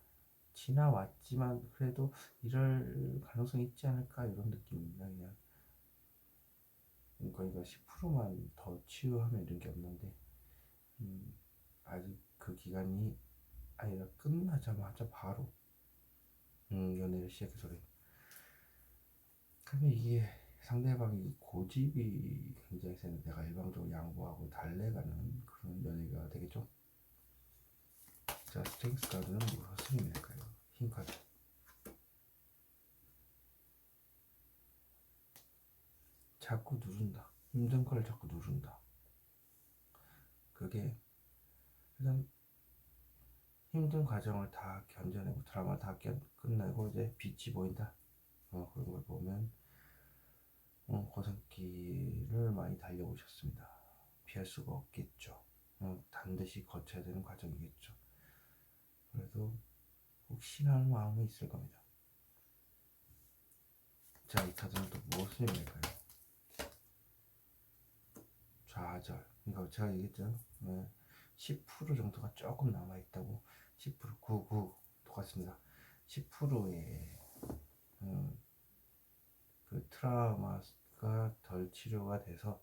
지나왔지만 그래도 이럴 가능성이 있지 않을까 이런 느낌입니다. 그냥 그러니까 10%만 더 치유하면 이런 게 없는데 아직 그 기간이 아니라 끝나자마자 바로 연애를 시작해서 그래. 그러면 이게 상대방이 고집이 굉장히 세는 내가 일방적으로 양보하고 달래가는 그런 연애가 되겠죠. 자, 스트렝스 카드는 무엇을 의미할까요? 흰 카드. 자꾸 누른다. 힘든 걸 자꾸 누른다. 그게 일단 힘든 과정을 다 견뎌내고 드라마 다 끝내고 이제 빛이 보인다. 그런 걸 보면 고생길을 많이 달려오셨습니다. 피할 수가 없겠죠. 반드시 거쳐야 되는 과정이겠죠. 그래도 혹시나 하는 마음이 있을 겁니다. 자, 이 카드는 또 무엇을 의미할까요? 좌절. 그러니까 제가 얘기했죠. 10% 정도가 조금 남아있다고. 10%, 99 똑같습니다. 10%의 그 트라우마가 덜 치료가 돼서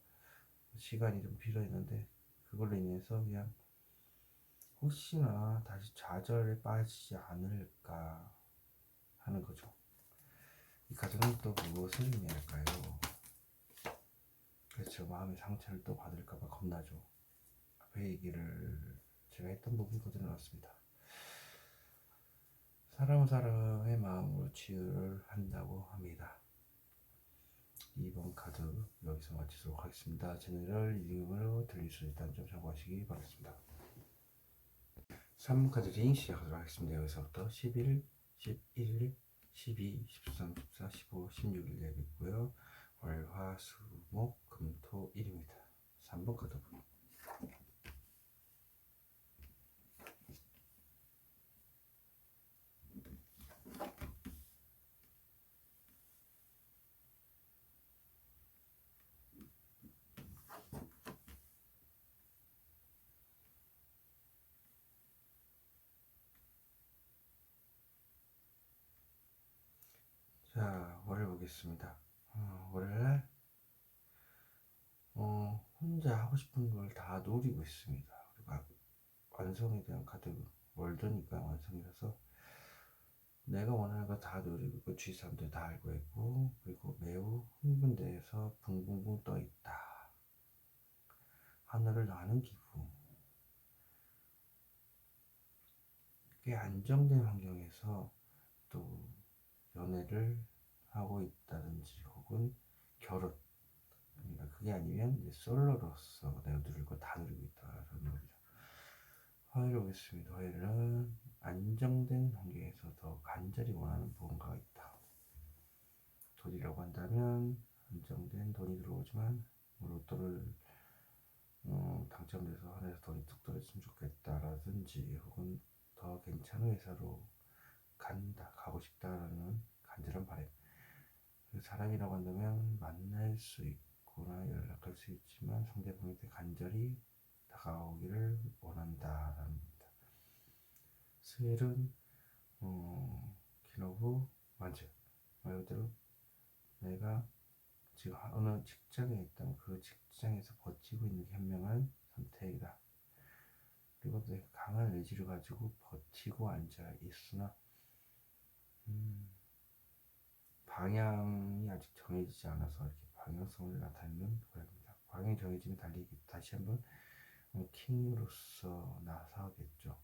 시간이 좀 필요했는데 그걸로 인해서 그냥 혹시나 다시 좌절에 빠지지 않을까 하는 거죠. 이 카드는 또 무엇을 의미할까요? 그렇죠. 마음의 상처를 또 받을까봐 겁나죠. 앞에 얘기를 제가 했던 부분이 그대로 나왔습니다. 사람은 사람의 마음으로 치유를 한다고 합니다. 2번 카드 여기서 마치도록 하겠습니다. 채널을 이름으로 들릴 수 있다는 점 참고하시기 바라겠습니다. 3번 카드 리딩 시작하도록 하겠습니다. 여기서부터 11, 11, 12, 13, 14, 15, 16일 내겠고요. 월, 화, 수, 목, 금, 토, 일입니다. 3번 카드. 자, 월을 보겠습니다. 월요일날 혼자 하고 싶은 걸 다 노리고 있습니다. 그리고 완성에 대한 카드 월드니까 완성이라서 내가 원하는 거 다 노리고 있고 주위 사람들 다 알고 있고 그리고 매우 흥분돼서 붕붕붕 떠 있다. 하늘을 나는 기분. 꽤 안정된 환경에서 또 연애를 하고 있다든지 혹은 결혼, 그러니까 그게 아니면 이제 솔로로서 내가 누릴 거 다 누리고 있다라는 거죠. 화요일 오겠습니다. 화요일은 안정된 환경에서 더 간절히 원하는 무언가가 있다. 돈이라고 한다면 안정된 돈이 들어오지만 로또를 당첨돼서 하늘에서 돈이 뚝 떨어졌으면 좋겠다라든지 혹은 더 괜찮은 회사로 가고 싶다라는 간절한 바람. 사람이라고 한다면 만날 수 있거나 연락할 수 있지만 상대방한테 간절히 다가오기를 원한다라는 겁니다. 수요일은 기노부 완전 말 그대로 내가 지금 어느 직장에 있다면 그 직장에서 버티고 있는 현명한 선택이다. 그리고 내가 강한 의지를 가지고 버티고 앉아 있으나 방향이 아직 정해지지 않아서 이렇게 방향성을 나타내는 고양입니다. 방향이 정해지면 달리기 다시 한번 킹으로서 나서겠죠.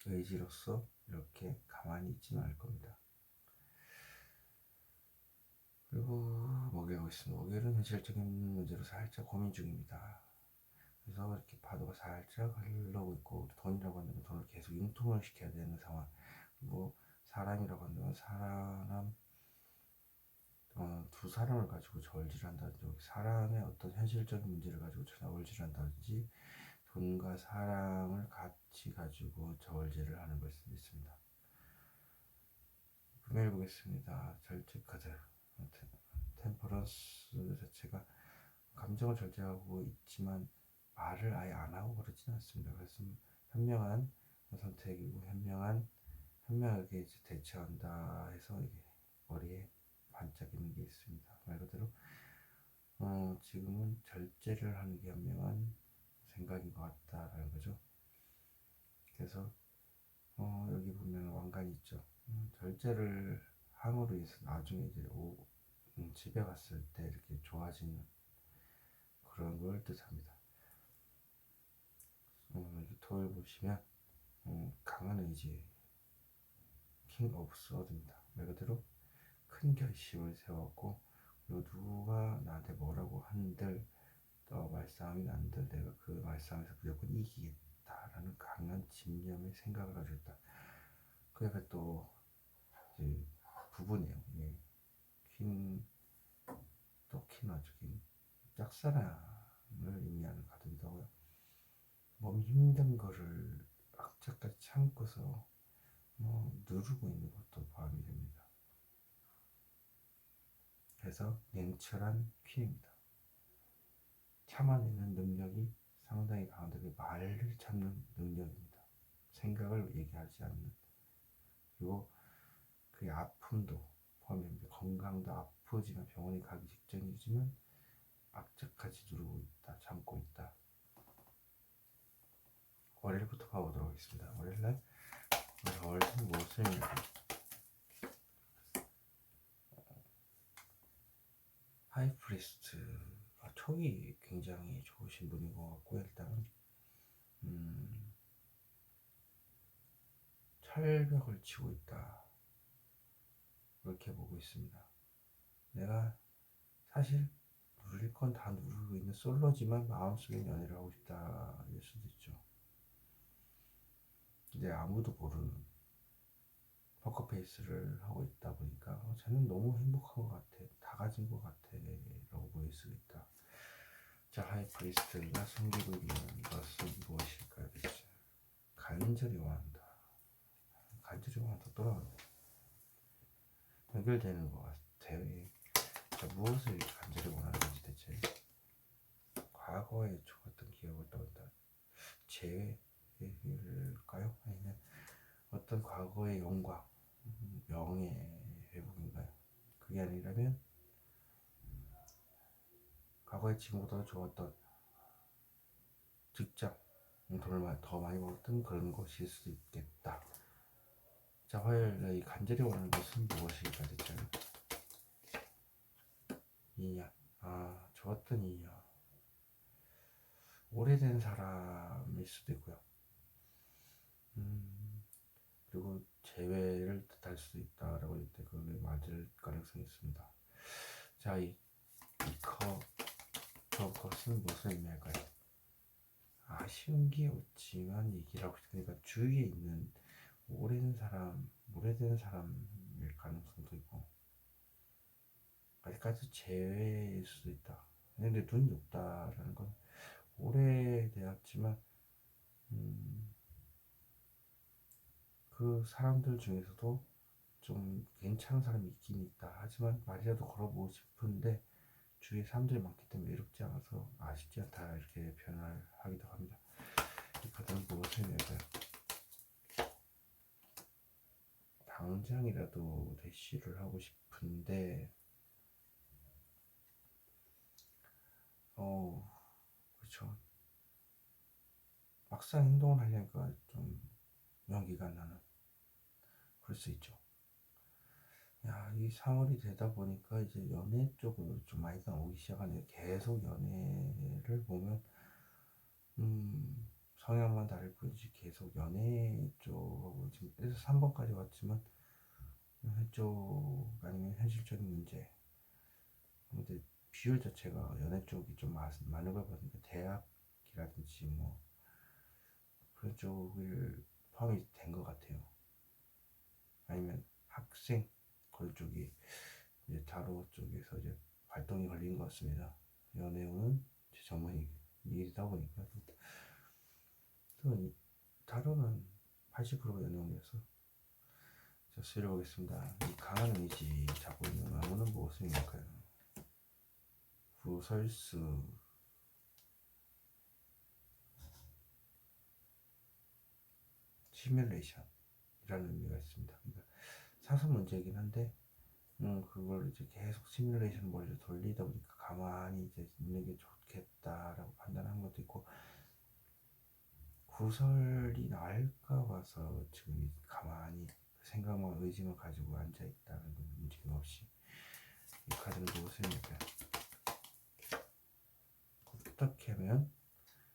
의지로서 이렇게 가만히 있지는 않을 겁니다. 그리고 목요일 있습니다. 목요일은 현실적인 문제로 살짝 고민 중입니다. 그래서 이렇게 파도가 살짝 흘러오고 있고 돈이라고 한다면 돈을 계속 융통을 시켜야 되는 상황. 그리고 사람이라고 한다면 두 사람을 가지고 저울질한다든지 사람의 어떤 현실적인 문제를 가지고 저울질한다든지 돈과 사랑을 같이 가지고 저울질을 하는 것이 있습니다. 금요일 보겠습니다. 절제 카드 템퍼런스 자체가 감정을 절제하고 있지만 말을 아예 안 하고 그러지는 않습니다. 그래서 현명한 선택이고 현명하게 이제 대처한다 해서 이게 머리에 반짝이는 게 있습니다. 말 그대로 지금은 절제를 하는 게 현명한 생각인 것 같다라는 거죠. 그래서 여기 보면 왕관이 있죠. 절제를 함으로 해서 나중에 이제 집에 갔을 때 이렇게 좋아지는 그런 걸 뜻합니다. 여기 토요일 보시면 강한 의지 킹 오브 서드입니다. 말 그대로 큰 결심을 세웠고 그리고 누가 나한테 뭐라고 한들 말싸움이 난들 내가 그 말싸움에서 무조건 이기겠다라는 강한 집념의 생각을 가지고 있다. 그러니까 또 이제 부부네요. 예. 또 퀸하죠. 퀸. 짝사랑을 의미하는 카드기도 하고요. 몸 힘든 거를 악착같이 참고서 누르고 있는 것도 포함이 됩니다. 그래서 냉철한 퀸입니다. 참아내는 능력이 상당히 강한데 그 말을 참는 능력입니다. 생각을 얘기하지 않는. 그리고 그 아픔도 포함됩니다. 건강도 아프지만 병원에 가기 직전이지만 악착같이 누르고 있다, 참고 있다. 월요일부터 가보도록 하겠습니다. 월요일날 월은 무엇을 하이프리스트 촉이 굉장히 좋으신 분인 것 같고 일단은 철벽을 치고 있다 이렇게 보고 있습니다. 내가 사실 누릴 건 다 누르고 있는 솔로지만 마음속에 연애를 하고 싶다 일 수도 있죠. 근데 아무도 모르는 포커페이스를 하고 있다 보니까 쟤는 너무 행복한 것 같아, 다 가진 것 같아 라고 보일 수 있다. 자, 하이프리스트가 숨기고 있는 것은 무엇일까요? 간절히 원한다. 간절히 원한다. 돌아온다. 연결되는 것 같아요. 자, 무엇을 간절히 원하는지 대체 과거에 좋았던 기억을 떠온다. 재회일까요? 아니면 어떤 과거의 영광, 명예 회복인가요? 그게 아니라면 과거에 지금보다 좋았던 직장, 돈을 더 많이 벌었던 그런 것일 수도 있겠다. 자, 화요일에 이 간절히 원하는 것은 무엇일까 대체? 인연. 좋았던 인연. 오래된 사람일 수도 있고요. 그리고 재회를 뜻할 수 있다라고 할 때 그게 맞을 가능성이 있습니다. 자, 것은 무슨 의미일까요? 아쉬운 게 없지만 얘기를 하고 싶으니까 주위에 있는 오래된 사람일 가능성도 있고 아직까지 재회일 수도 있다. 근데 눈이 없다라는 건 오래되었지만 그 사람들 중에서도 좀 괜찮은 사람이 있긴 있다. 하지만 말이라도 걸어보고 싶은데 주위에 사람들이 많기 때문에 외롭지 않아서 아쉽지 않다 이렇게 표현을 하기도 합니다. 이 카드는 무엇을 의미할까요? 당장이라도 대시를 하고 싶은데 그렇죠. 막상 행동을 하려니까 좀 용기가 안 나는 그럴 수 있죠. 야, 이 3월이 되다 보니까 이제 연애 쪽으로 좀 많이 오기 시작하네요. 계속 연애를 보면 성향만 다를 뿐이지 계속 연애 쪽하고 지금 1에서 3번까지 왔지만 연애 쪽 아니면 현실적인 문제. 근데 비율 자체가 연애 쪽이 좀 많은 걸 보니까 대학이라든지 뭐 그런 쪽을 포함이 된 것 같아요. 아니면 학생 그런 쪽이 이제 타로 쪽에서 이제 발동이 걸린 것 같습니다. 연애운은 제 전문이 일이다 보니까 또 타로는 80%가 연애운이어서 자, 수리해 보겠습니다. 이 강한 의지 잡고 있는 나무는 무엇일까요? 구설수 시뮬레이션이라는 의미가 있습니다. 그러니까 사선 문제이긴 한데 그걸 이제 계속 시뮬레이션 머리를 돌리다 보니까 가만히 이제 있는 게 좋겠다라고 판단한 것도 있고 구설이 나을까 봐서 지금 가만히 생각만 의지만 가지고 앉아 있다는 움직임 없이 이 카드는 무엇입니까? 어떻게 하면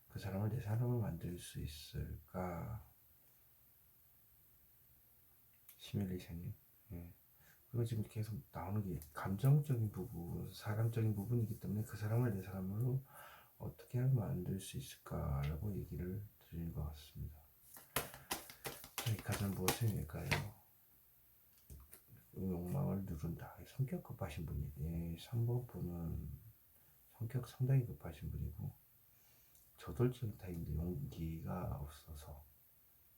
그 사람을 내 사람을 만들 수 있을까? 시뮬레이션이. 예. 그리고 지금 계속 나오는 게 감정적인 부분, 사람적인 부분이기 때문에 그 사람을 내 사람으로 어떻게 하면 만들 수 있을까라고 얘기를 드리는 것 같습니다. 자, 이 카드는 무엇을 의미할까요? 욕망을 누른다. 성격 급하신 분이, 예, 3번 분은 성격 상당히 급하신 분이고 저돌적인 타입인데 용기가 없어서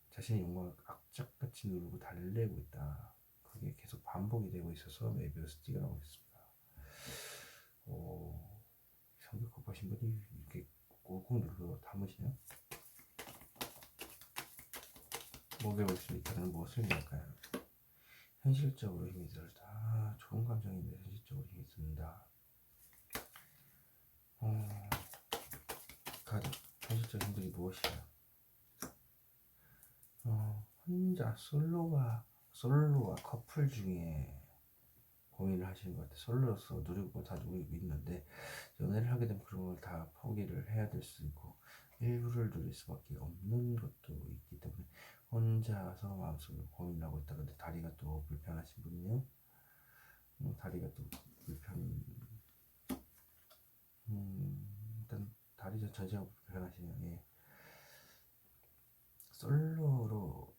자신의 욕망을 악착같이 누르고 달래고 있다. 그게 계속 반복이 되고 있어서 메비우스 띠가 나오고 있습니다. 성격 급하신 분이 이렇게 꾹꾹 눌러 담으시냐? 목에 볼수 있다는 무엇을 의미할까요? 현실적으로 힘이 들다. 좋은 감정인데 현실적으로 힘이 든다. 카드 현실적 힘들이 무엇이야? 혼자 솔로와 커플 중에 고민을 하시는 것 같아요. 솔로로서 누리고 다 누리고 있는데 연애를 하게 되면 그런 걸 다 포기를 해야 될 수 있고 일부를 누릴 수밖에 없는 것도 있기 때문에 혼자서 마음속으로 고민하고 있다. 근데 다리가 또 불편하신 분이요. 다리가 또 일단 다리 전체가 불편하시네요. 예. 솔로로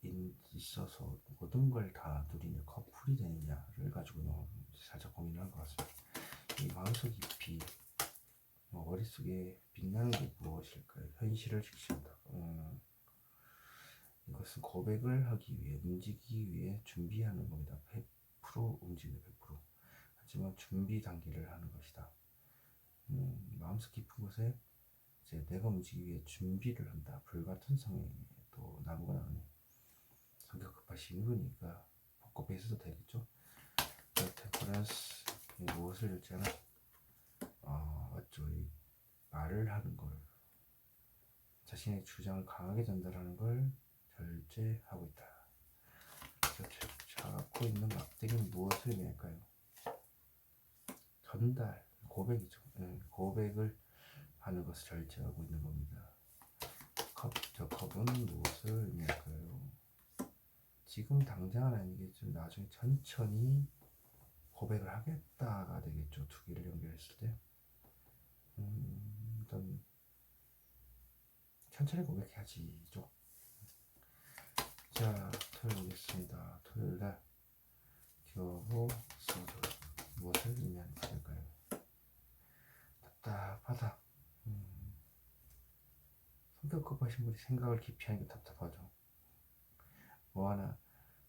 있어서 모든 걸 다 누리냐 커플이 되느냐를 가지고 살짝 고민을 한 것 같습니다. 이 마음속 깊이 머릿속에 빛나는 게 무엇일까요? 현실을 직시한다. 이것은 고백을 하기 위해 움직이기 위해 준비하는 겁니다. 100% 움직이는 100%. 하지만 준비 단계를 하는 것이다. 마음속 깊은 곳에 이제 내가 움직이기 위해 준비를 한다. 불같은 성에 또 나무가 나오네. 성격 급하신 분이니까 벚꽃에 있어도 되겠죠. 템퍼런스 무엇을 결제하나? 맞죠. 이 말을 하는 걸 자신의 주장을 강하게 전달하는 걸 결제하고 있다. 잡고 있는 막대기는 무엇을 의미할까요? 전달, 고백이죠. 고백을 하는 것을 절제하고 있는 겁니다. 저 컵은 무엇을 의미할까요? 지금 당장은 아니겠죠. 나중에 천천히 고백을 하겠다가 되겠죠. 두 개를 연결했을 때. 일단 천천히 고백해야지죠. 자, 토요일 오겠습니다. 토요일날 기어보 소드 무엇을 의미하는 것일까요? 답답하다. 성격 급하신 분이 생각을 깊이 하는 게 답답하죠. 뭐 하나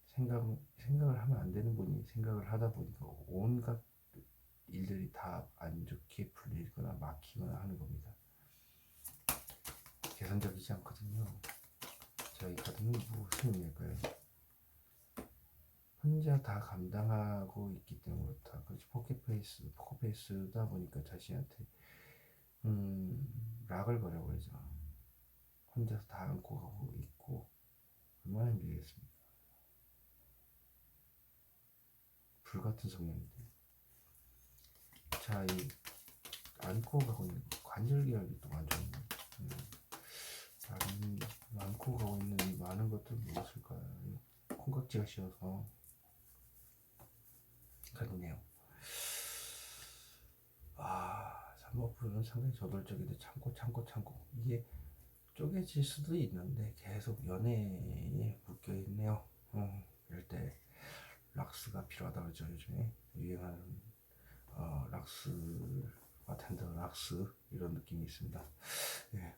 생각을 하면 안 되는 분이 생각을 하다 보니까 온갖 일들이 다 안 좋게 풀리거나 막히거나 하는 겁니다. 개선적이지 않거든요. 자, 이 카드는 무슨 의미일까요? 혼자 다 감당하고 있기 때문에 그렇다. 그렇지, 포커페이스다 보니까 자신한테 락을 걸어버리죠. 혼자서 다 안고 가고 있고 얼마나 힘들겠습니까? 불같은 성향인데. 자, 이 안고 가고 있는 관절 계열이 또 안 좋네. 안고 가고 있는 이 많은 것들 무엇일까요? 콩깍지가 씌어서 가네요. 3번분은 상당히 저돌적인데 참고 이게 쪼개질 수도 있는데 계속 연애에 묶여있네요. 이럴 때 락스가 필요하다 그러죠. 요즘에 유행하는 락스 바텐더 락스 이런 느낌이 있습니다. 예.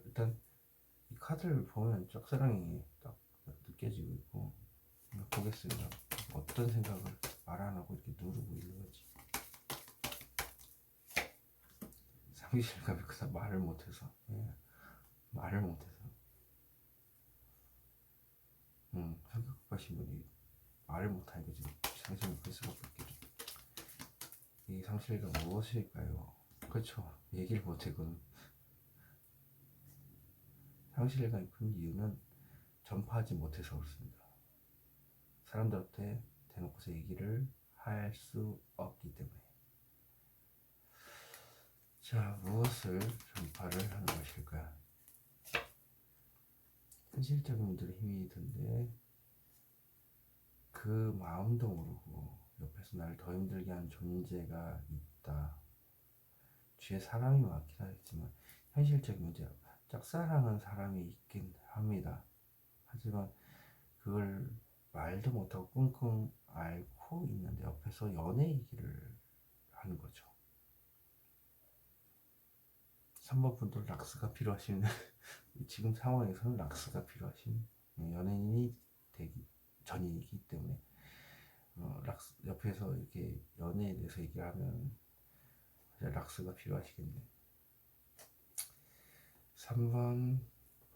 일단 이 카드를 보면 짝사랑이 딱 느껴지고 있고 보겠습니다. 어떤 생각을 말 안 하고 이렇게 누르고 있는 건지. 상실감이 크다. 말을 못해서. 말을 못해서. 성격 급하신 분이 말을 못하니까 지금 상실감이 클 수밖에 없겠죠. 이 상실감 무엇일까요? 그렇죠. 얘기를 못했거든. 상실감이 큰 이유는 전파하지 못해서 그렇습니다. 사람들한테 대놓고서 얘기를 할 수 없기 때문에. 자, 무엇을 전파를 하는 것일까? 현실적인 문제로 힘이 든데 그 마음도 모르고 옆에서 나를 더 힘들게 하는 존재가 있다. 주위에 사람이 많긴 하겠지만 현실적인 문제, 짝사랑하는 사람이 있긴 합니다. 하지만 그걸 말도 못하고 끙끙 앓고 있는데 옆에서 연애 얘기를 하는 거죠. 3번 분도 락스가 필요하신 지금 상황에서는 락스가 필요하신 연예인이 되기 전이기 때문에 락스 옆에서 이렇게 연애에 대해서 얘기하면 락스가 필요하시겠네. 3번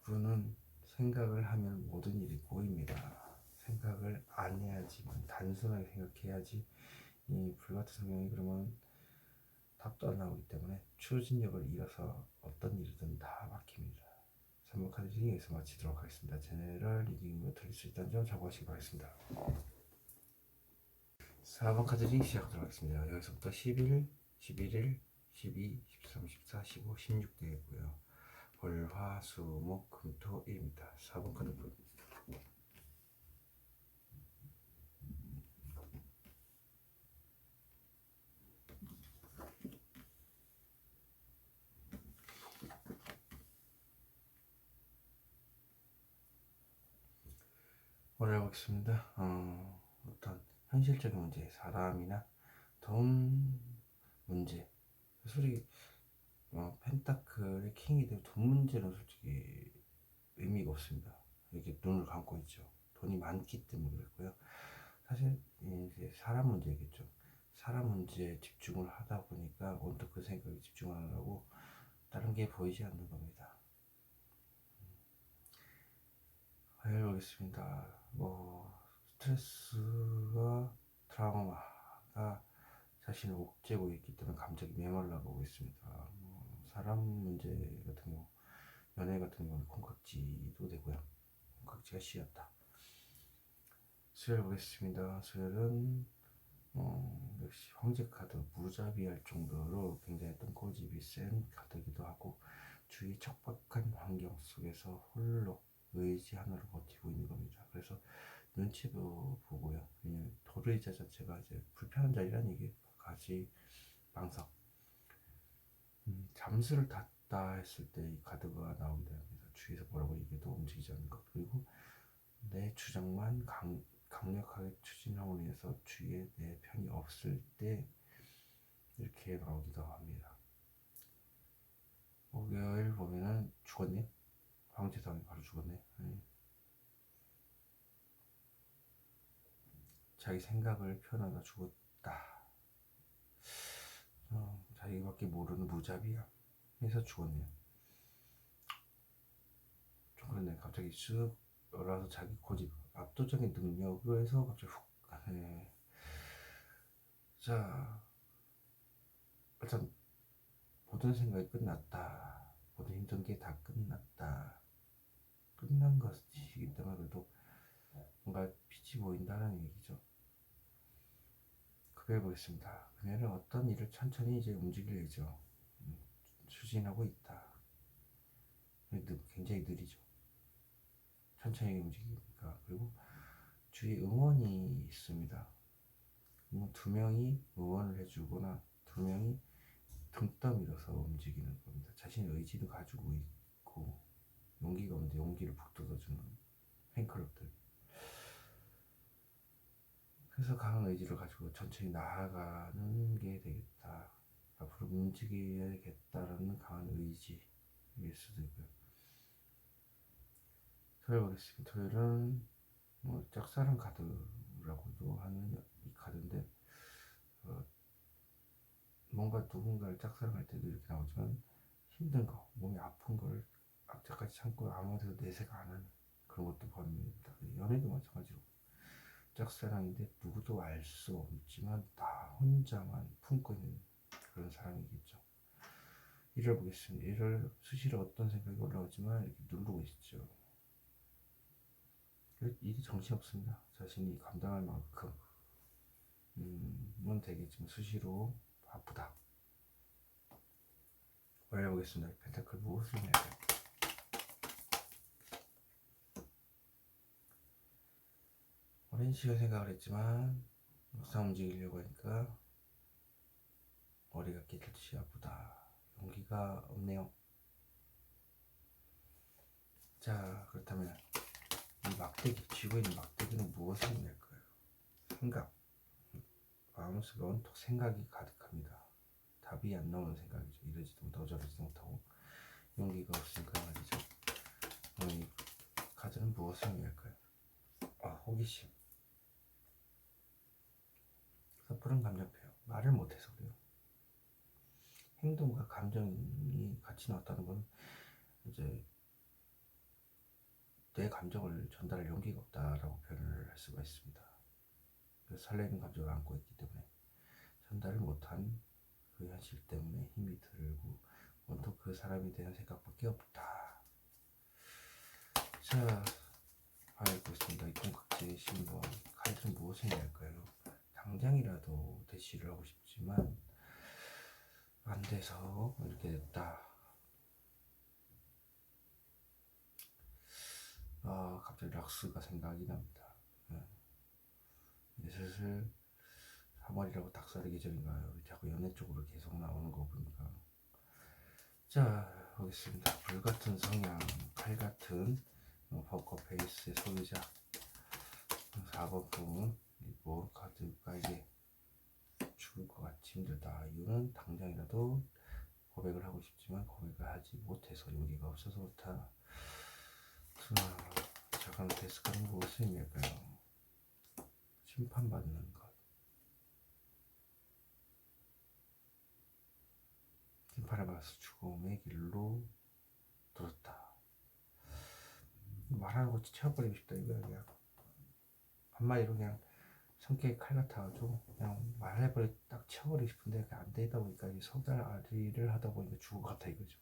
분은 생각을 하면 모든 일이 꼬입니다. 생각을 안 해야지만 단순하게 생각해야지 이 불같은 성향이 그러면 답도 안 나오기 때문에 추진력을 잃어서 어떤 일이든 다 막힙니다. 3번 카드 리딩 여기서 마치도록 하겠습니다. 제네럴 리딩으로 드릴 수 있다는 점 참고하시기 바라겠습니다. 4번 카드 리딩 시작하도록 하겠습니다. 여기서부터 11일, 11일, 12, 13, 14, 15, 16 되겠고요. 월, 화, 수, 목, 금, 토, 일입니다. 4번 카드 분. 오늘 해보겠습니다. 어떤 현실적인 문제, 사람이나 돈 문제. 솔직히 펜타클의 킹이 되고 돈 문제는 솔직히 의미가 없습니다. 이렇게 눈을 감고 있죠. 돈이 많기 때문에 그랬고요. 사실 이제 사람 문제겠죠. 사람 문제에 집중을 하다 보니까 언뜻 그 생각에 집중하느라고 다른 게 보이지 않는 겁니다. 해보겠습니다. 스트레스와 트라우마가 자신을 옥죄고 있기 때문에 감정이 메말라가고 있습니다. 사람 문제 같은 경우, 연애 같은 경우는 콩깍지도 되고요. 콩깍지가 씌었다. 수요일 보겠습니다. 수요일은 역시 황제 카드 무자비할 정도로 굉장히 똥꼬집이 센 카드이기도 하고 주위 척박한 환경 속에서 홀로 의지 하나로 버티고 있는 겁니다. 그래서 눈치도 보고요. 왜냐면 도르이자 자체가 이제 불편한 자리란 얘기, 가지 방석. 잠수를 탔다 했을 때 이 카드가 나오게 됩니다. 주위에서 뭐라고 얘기해도 움직이지 않는 것. 그리고 내 주장만 강력하게 추진함으로 인해서 주위에 내 편이 없을 때 이렇게 나오기도 합니다. 목요일 보면은 죽었네. 황제상이 바로 죽었네. 자기 생각을 표현하다 죽었다. 자기밖에 모르는 무자비야. 해서 죽었네요. 좀 그러네. 갑자기 쓱 올라서 자기 고집, 압도적인 능력을 해서 갑자기 훅. 자, 일단 모든 생각이 끝났다. 모든 힘든 게 다 끝났다. 끝난 것이기 때문에 그래도 뭔가 빛이 보인다는 얘기죠. 그걸 보겠습니다. 그녀는 어떤 일을 천천히 이제 움직일 예정. 추진하고 있다. 굉장히 느리죠. 천천히 움직이니까. 그리고 주위에 응원이 있습니다. 두 명이 응원을 해주거나 두 명이 등 떠밀어서 움직이는 겁니다. 자신의 의지도 가지고 있고 용기가 없는데 용기를 북돋아주는 팬클럽들. 그래서 강한 의지를 가지고 천천히 나아가는 게 되겠다. 앞으로 움직여야겠다라는 강한 의지일 수도 있고요. 토요일 보겠습니다. 토요일은 짝사랑 카드라고도 하는 이 카드인데 뭔가 누군가를 짝사랑할 때도 이렇게 나오지만 힘든 거, 몸이 아픈 걸 악착같이 참고 아무데도 내색 안 하는 그런 것도 보입니다. 연애도 마찬가지로 짝사랑인데 누구도 알 수 없지만 나 혼자만 품고 있는 그런 사람이겠죠. 일을 보겠습니다. 일을 수시로 어떤 생각이 올라오지만 이렇게 누르고 있죠. 일이 정신없습니다. 자신이 감당할 만큼 은 되겠지만 수시로 아프다. 올려보겠습니다. 펜타클 무엇을 내요? 오랜 시간 생각을 했지만 막상 움직이려고 하니까 머리가 깨끗이 아프다. 용기가 없네요. 자, 그렇다면 이 막대기, 쥐고 있는 막대기는 무엇을 의미할까요? 생각. 마음속에 온통 생각이 가득합니다. 답이 안 나오는 생각이죠. 이러지도 못하고 저러지도 못하고 용기가 없으니까 말이죠. 이 카드는 무엇을 의미할까요? 호기심. 섣부른 감정 표현. 말을 못해서 그래요. 행동과 감정이 같이 나왔다는 건 이제 내 감정을 전달할 용기가 없다라고 표현을 할 수가 있습니다. 설레는 감정을 안고 있기 때문에 전달을 못한 그 현실 때문에 힘이 들고 온통 그 사람에 대한 생각밖에 없다. 자, 알고 있습니다. 이 공각제 신번 카드는 무엇을 의미할까요? 당장이라도 대시를 하고 싶지만 안 돼서 이렇게 됐다. 갑자기 락스가 생각이 납니다. 이제 슬슬 3월이라고 닭살의 계절인가요? 자꾸 연애 쪽으로 계속 나오는 거 보니까. 자, 보겠습니다. 불같은 성향, 칼같은 포커페이스의 소유자 4번 부분. 그리고 카드가 이게 죽을 것 같이 힘들다. 이유는 당장이라도 고백을 하고 싶지만 고백을 하지 못해서 용기가 없어서 그렇다. 자, 그럼 데스크는 무엇을 의미할까요? 심판받는 것. 심판을 받아서 죽음의 길로 들었다. 말하는 거 채워버리고 싶다 이거야. 그냥 한마디로 그냥 성격이 칼 같아가지고 그냥 말해버리 딱 채워버리고 싶은데 안 되다 보니까 이제 석달아리를 하다 보니까 죽을 것 같아 이거죠.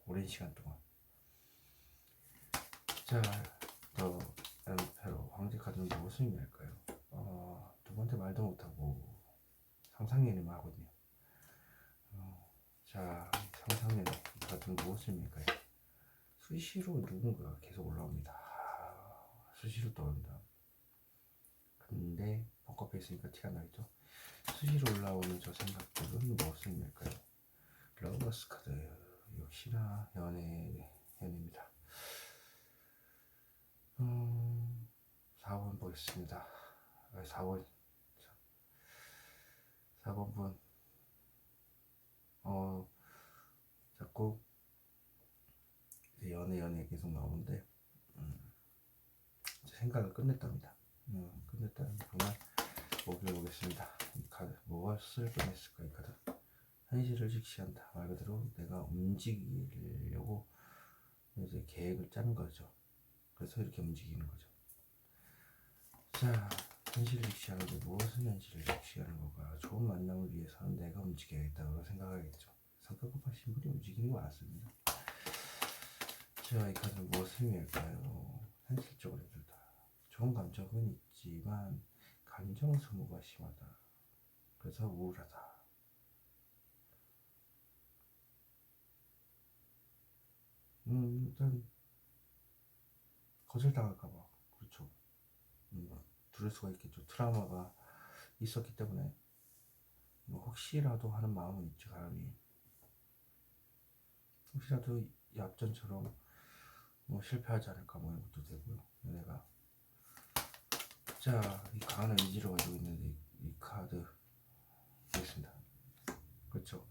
오랜 시간 동안. 자, 더 엠페로 황제 카드는 무엇을 의미할까요? 누구한테 말도 못하고 상상연애만 하고 있네요. 자, 상상연애 이 카드는 무엇을 의미할까요? 수시로 누군가가 계속 올라옵니다. 수시로 떠온다. 근데 포커페이스니까 티가 나겠죠. 수시로 올라오는 저 생각들은 무엇을 의미할까요? 러버스 카드, 역시나 연애입니다. 4번 보겠습니다. 4번 분 자꾸 연애 계속 나오는데 제 생각을 끝냈답니다. 끝냈다는 정말 보기를 보겠습니다. 이 카드 무엇을 끝냈을까? 이 카드 현실을 직시한다. 말 그대로 내가 움직이려고 이제 계획을 짠 거죠. 그래서 이렇게 움직이는 거죠. 자, 현실을 직시하는 게 무엇은 현실을 직시하는 거가 좋은 만남을 위해서는 내가 움직여야겠다고 생각하겠죠. 성격 급하신 분이 움직이는 게 많습니다. 자, 이 카드는 무엇을 의미할까요? 현실적으로 힘들다. 좋은 감정은 있지만 감정 소모가 심하다. 그래서 우울하다. 일단 거절당할까봐 그렇죠. 두를 수가 있겠죠. 트라우마가 있었기 때문에 뭐 혹시라도 하는 마음은 있죠. 사람이 혹시라도 이 앞전처럼 뭐 실패하지 않을까 뭐 이런 것도 되고요. 내가 자, 이 강한 의지를 가지고 있는데 이 카드 보겠습니다. 그렇죠.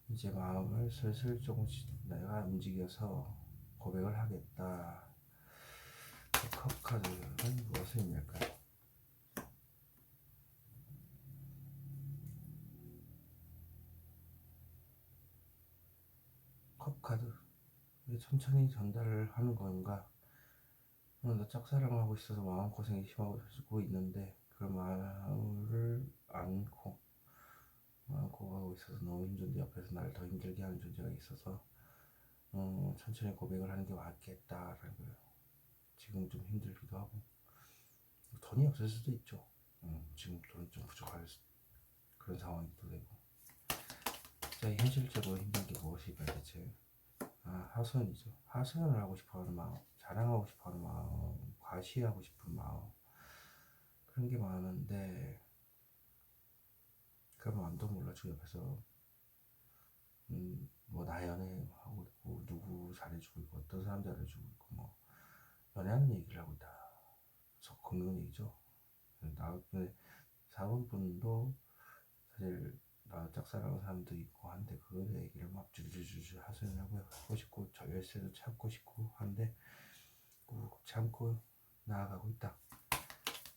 이제 마음을 슬슬 조금씩 내가 움직여서 고백을 하겠다. 컵 카드는 무엇을 의미할까요? 컵 카드 천천히 전달을 하는 건가? 나 짝사랑을 하고 있어서 마음고생이 심하고 있는데 그 마음을 안고 하고 있어서 너무 힘든데 옆에서 나를 더 힘들게 하는 존재가 있어서 천천히 고백을 하는 게 맞겠다라는 거예요. 지금 좀 힘들기도 하고 돈이 없을 수도 있죠. 지금 돈이 좀 부족할 그런 상황이기도 되고. 자, 현실적으로 힘든 게 무엇일까요 대체? 하소연이죠. 하소연을 하고 싶어하는 마음, 자랑하고 싶어하는 마음, 과시하고 싶은 마음, 그런 게 많은데 그 마음도 몰라주고 옆에서 뭐 나 연애하고 있고 누구 잘해주고 있고 어떤 사람 잘해주고 있고 뭐 연애하는 얘기를 하고 있다. 속 긁는 얘기죠. 근데 4번 분도 사실 나 짝사랑하는 사람도 있고 한데 그 얘기를 막 줄줄줄 하소연을 하고 싶고 저 열쇠도 찾고 싶고 한데 꾹 참고 나아가고 있다.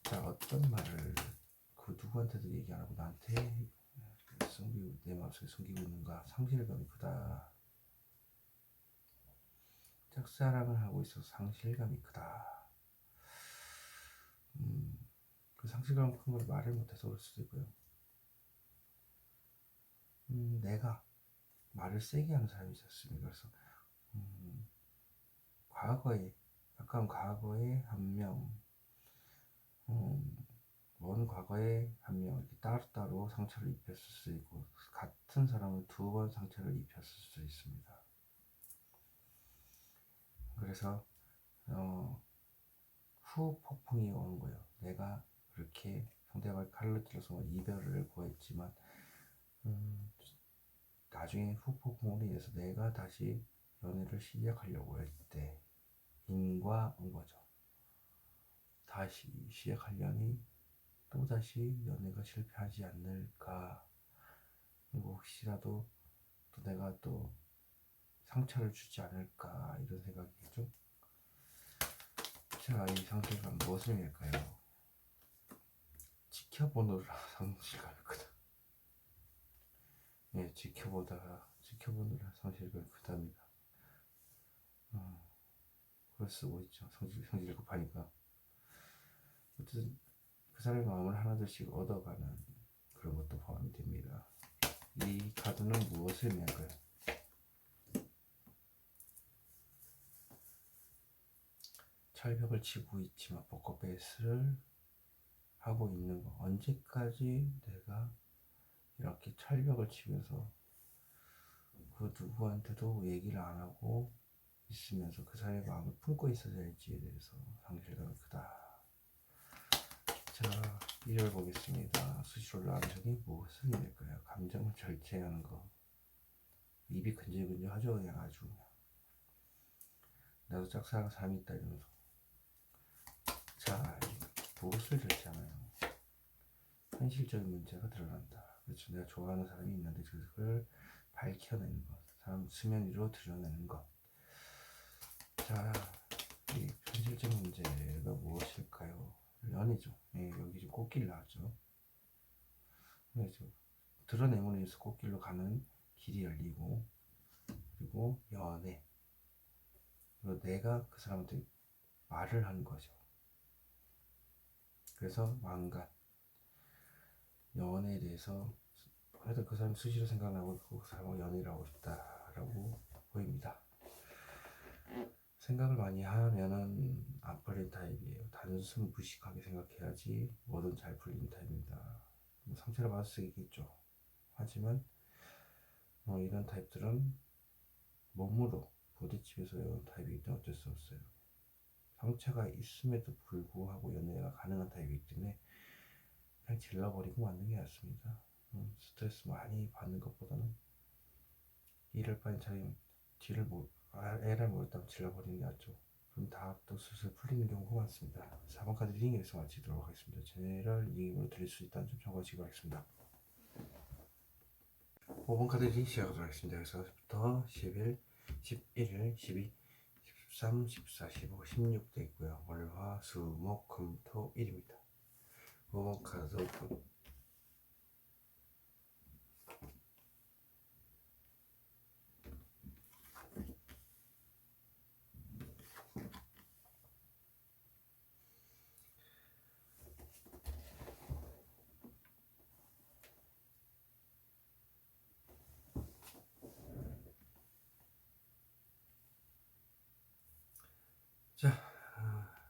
자, 어떤 말을 그 누구한테도 얘기 안 하고 나한테 내 마음속에 숨기고 있는가? 상실감이 크다. 짝사랑을 하고 있어서 상실감이 크다. 그 상실감 큰 걸 말을 못해서 그럴 수도 있고요. 내가 말을 세게 하는 사람이 있었습니다. 그래서 과거에 가까운 과거에 한 명, 먼 과거에 한 명 이렇게 따로따로 상처를 입혔을 수 있고 같은 사람을 2번 상처를 입혔을 수 있습니다. 그래서 후 폭풍이 오는 거예요. 내가 그렇게 상대방을 칼로 찔러서 이별을 구했지만 나중에 후 폭풍으로 인해서 내가 다시 연애를 시작하려고 할 때인과 온 거죠. 다시 시작하려니 또다시 연애가 실패하지 않을까. 그리고 혹시라도 또 내가 또 상처를 주지 않을까 이런 생각이겠죠. 자, 이 상실감 무엇을 의미할까요? 지켜보느라 상실감이 크다. 예, 지켜보느라 상실감이 크답니다. 그걸 쓰고 있죠. 성질 급하니까. 어쨌든 그 사람의 마음을 하나둘씩 얻어가는 그런 것도 포함이 됩니다. 이 카드는 무엇을 의미할까요? 철벽을 치고 있지만 포커페이스를 하고 있는 거. 언제까지 내가 이렇게 철벽을 치면서 그 누구한테도 얘기를 안 하고 있으면서 그 사람의 마음을 품고 있어야 할지에 대해서 상실감이 크다. 자, 1절 보겠습니다. 수시로 올라가는 적이 무엇을 일까요? 감정을 절제하는 거. 입이 근질근질하죠. 그냥 아주 그냥. 나도 짝사랑하는 사람이 있다 이러면서. 자, 무엇을 절제하나요? 현실적인 문제가 드러난다. 그렇죠. 내가 좋아하는 사람이 있는데 그걸 밝혀내는 것. 사람 수면 위로 드러내는 것. 자, 이 현실적인 문제가 무엇일까요? 연애죠. 예, 여기 지금 꽃길 나왔죠. 그래서 드러내므로 인해서 꽃길로 가는 길이 열리고, 그리고 연애. 그리고 내가 그 사람한테 말을 하는 거죠. 그래서 왕관. 연애에 대해서 하여튼 그 사람 수시로 생각나고 그 사람하고 연애를 하고 싶다라고 보입니다. 생각을 많이 하면은 안 풀린 타입이에요. 단순 무식하게 생각해야지 뭐든 잘 풀리는 타입입니다. 뭐 상처를 받을 수 있겠죠. 하지만 이런 타입들은 몸으로 부딪히면서 이런 타입이기 때문에 어쩔 수 없어요. 상처가 있음에도 불구하고 연애가 가능한 타입이기 때문에 그냥 질러버리고 맞는 게 낫습니다. 스트레스 많이 받는 것보다는 이럴 바엔 차라리 뒤를 애를 모였다면 질러버리는 게 낫죠. 그럼 다 또 슬슬 풀리는 경우가 많습니다. 4번 카드 리딩에서 마치도록 하겠습니다. 제네럴 리딩으로 드릴 수 있다는 점 참고하시기 바라겠습니다. 5번 카드 리딩 시작하도록 하겠습니다. 그래서 10부터 11, 11, 12, 13, 14, 15, 16 돼 있고요. 월화, 수, 목, 금, 토, 일입니다. 5번 카드 자,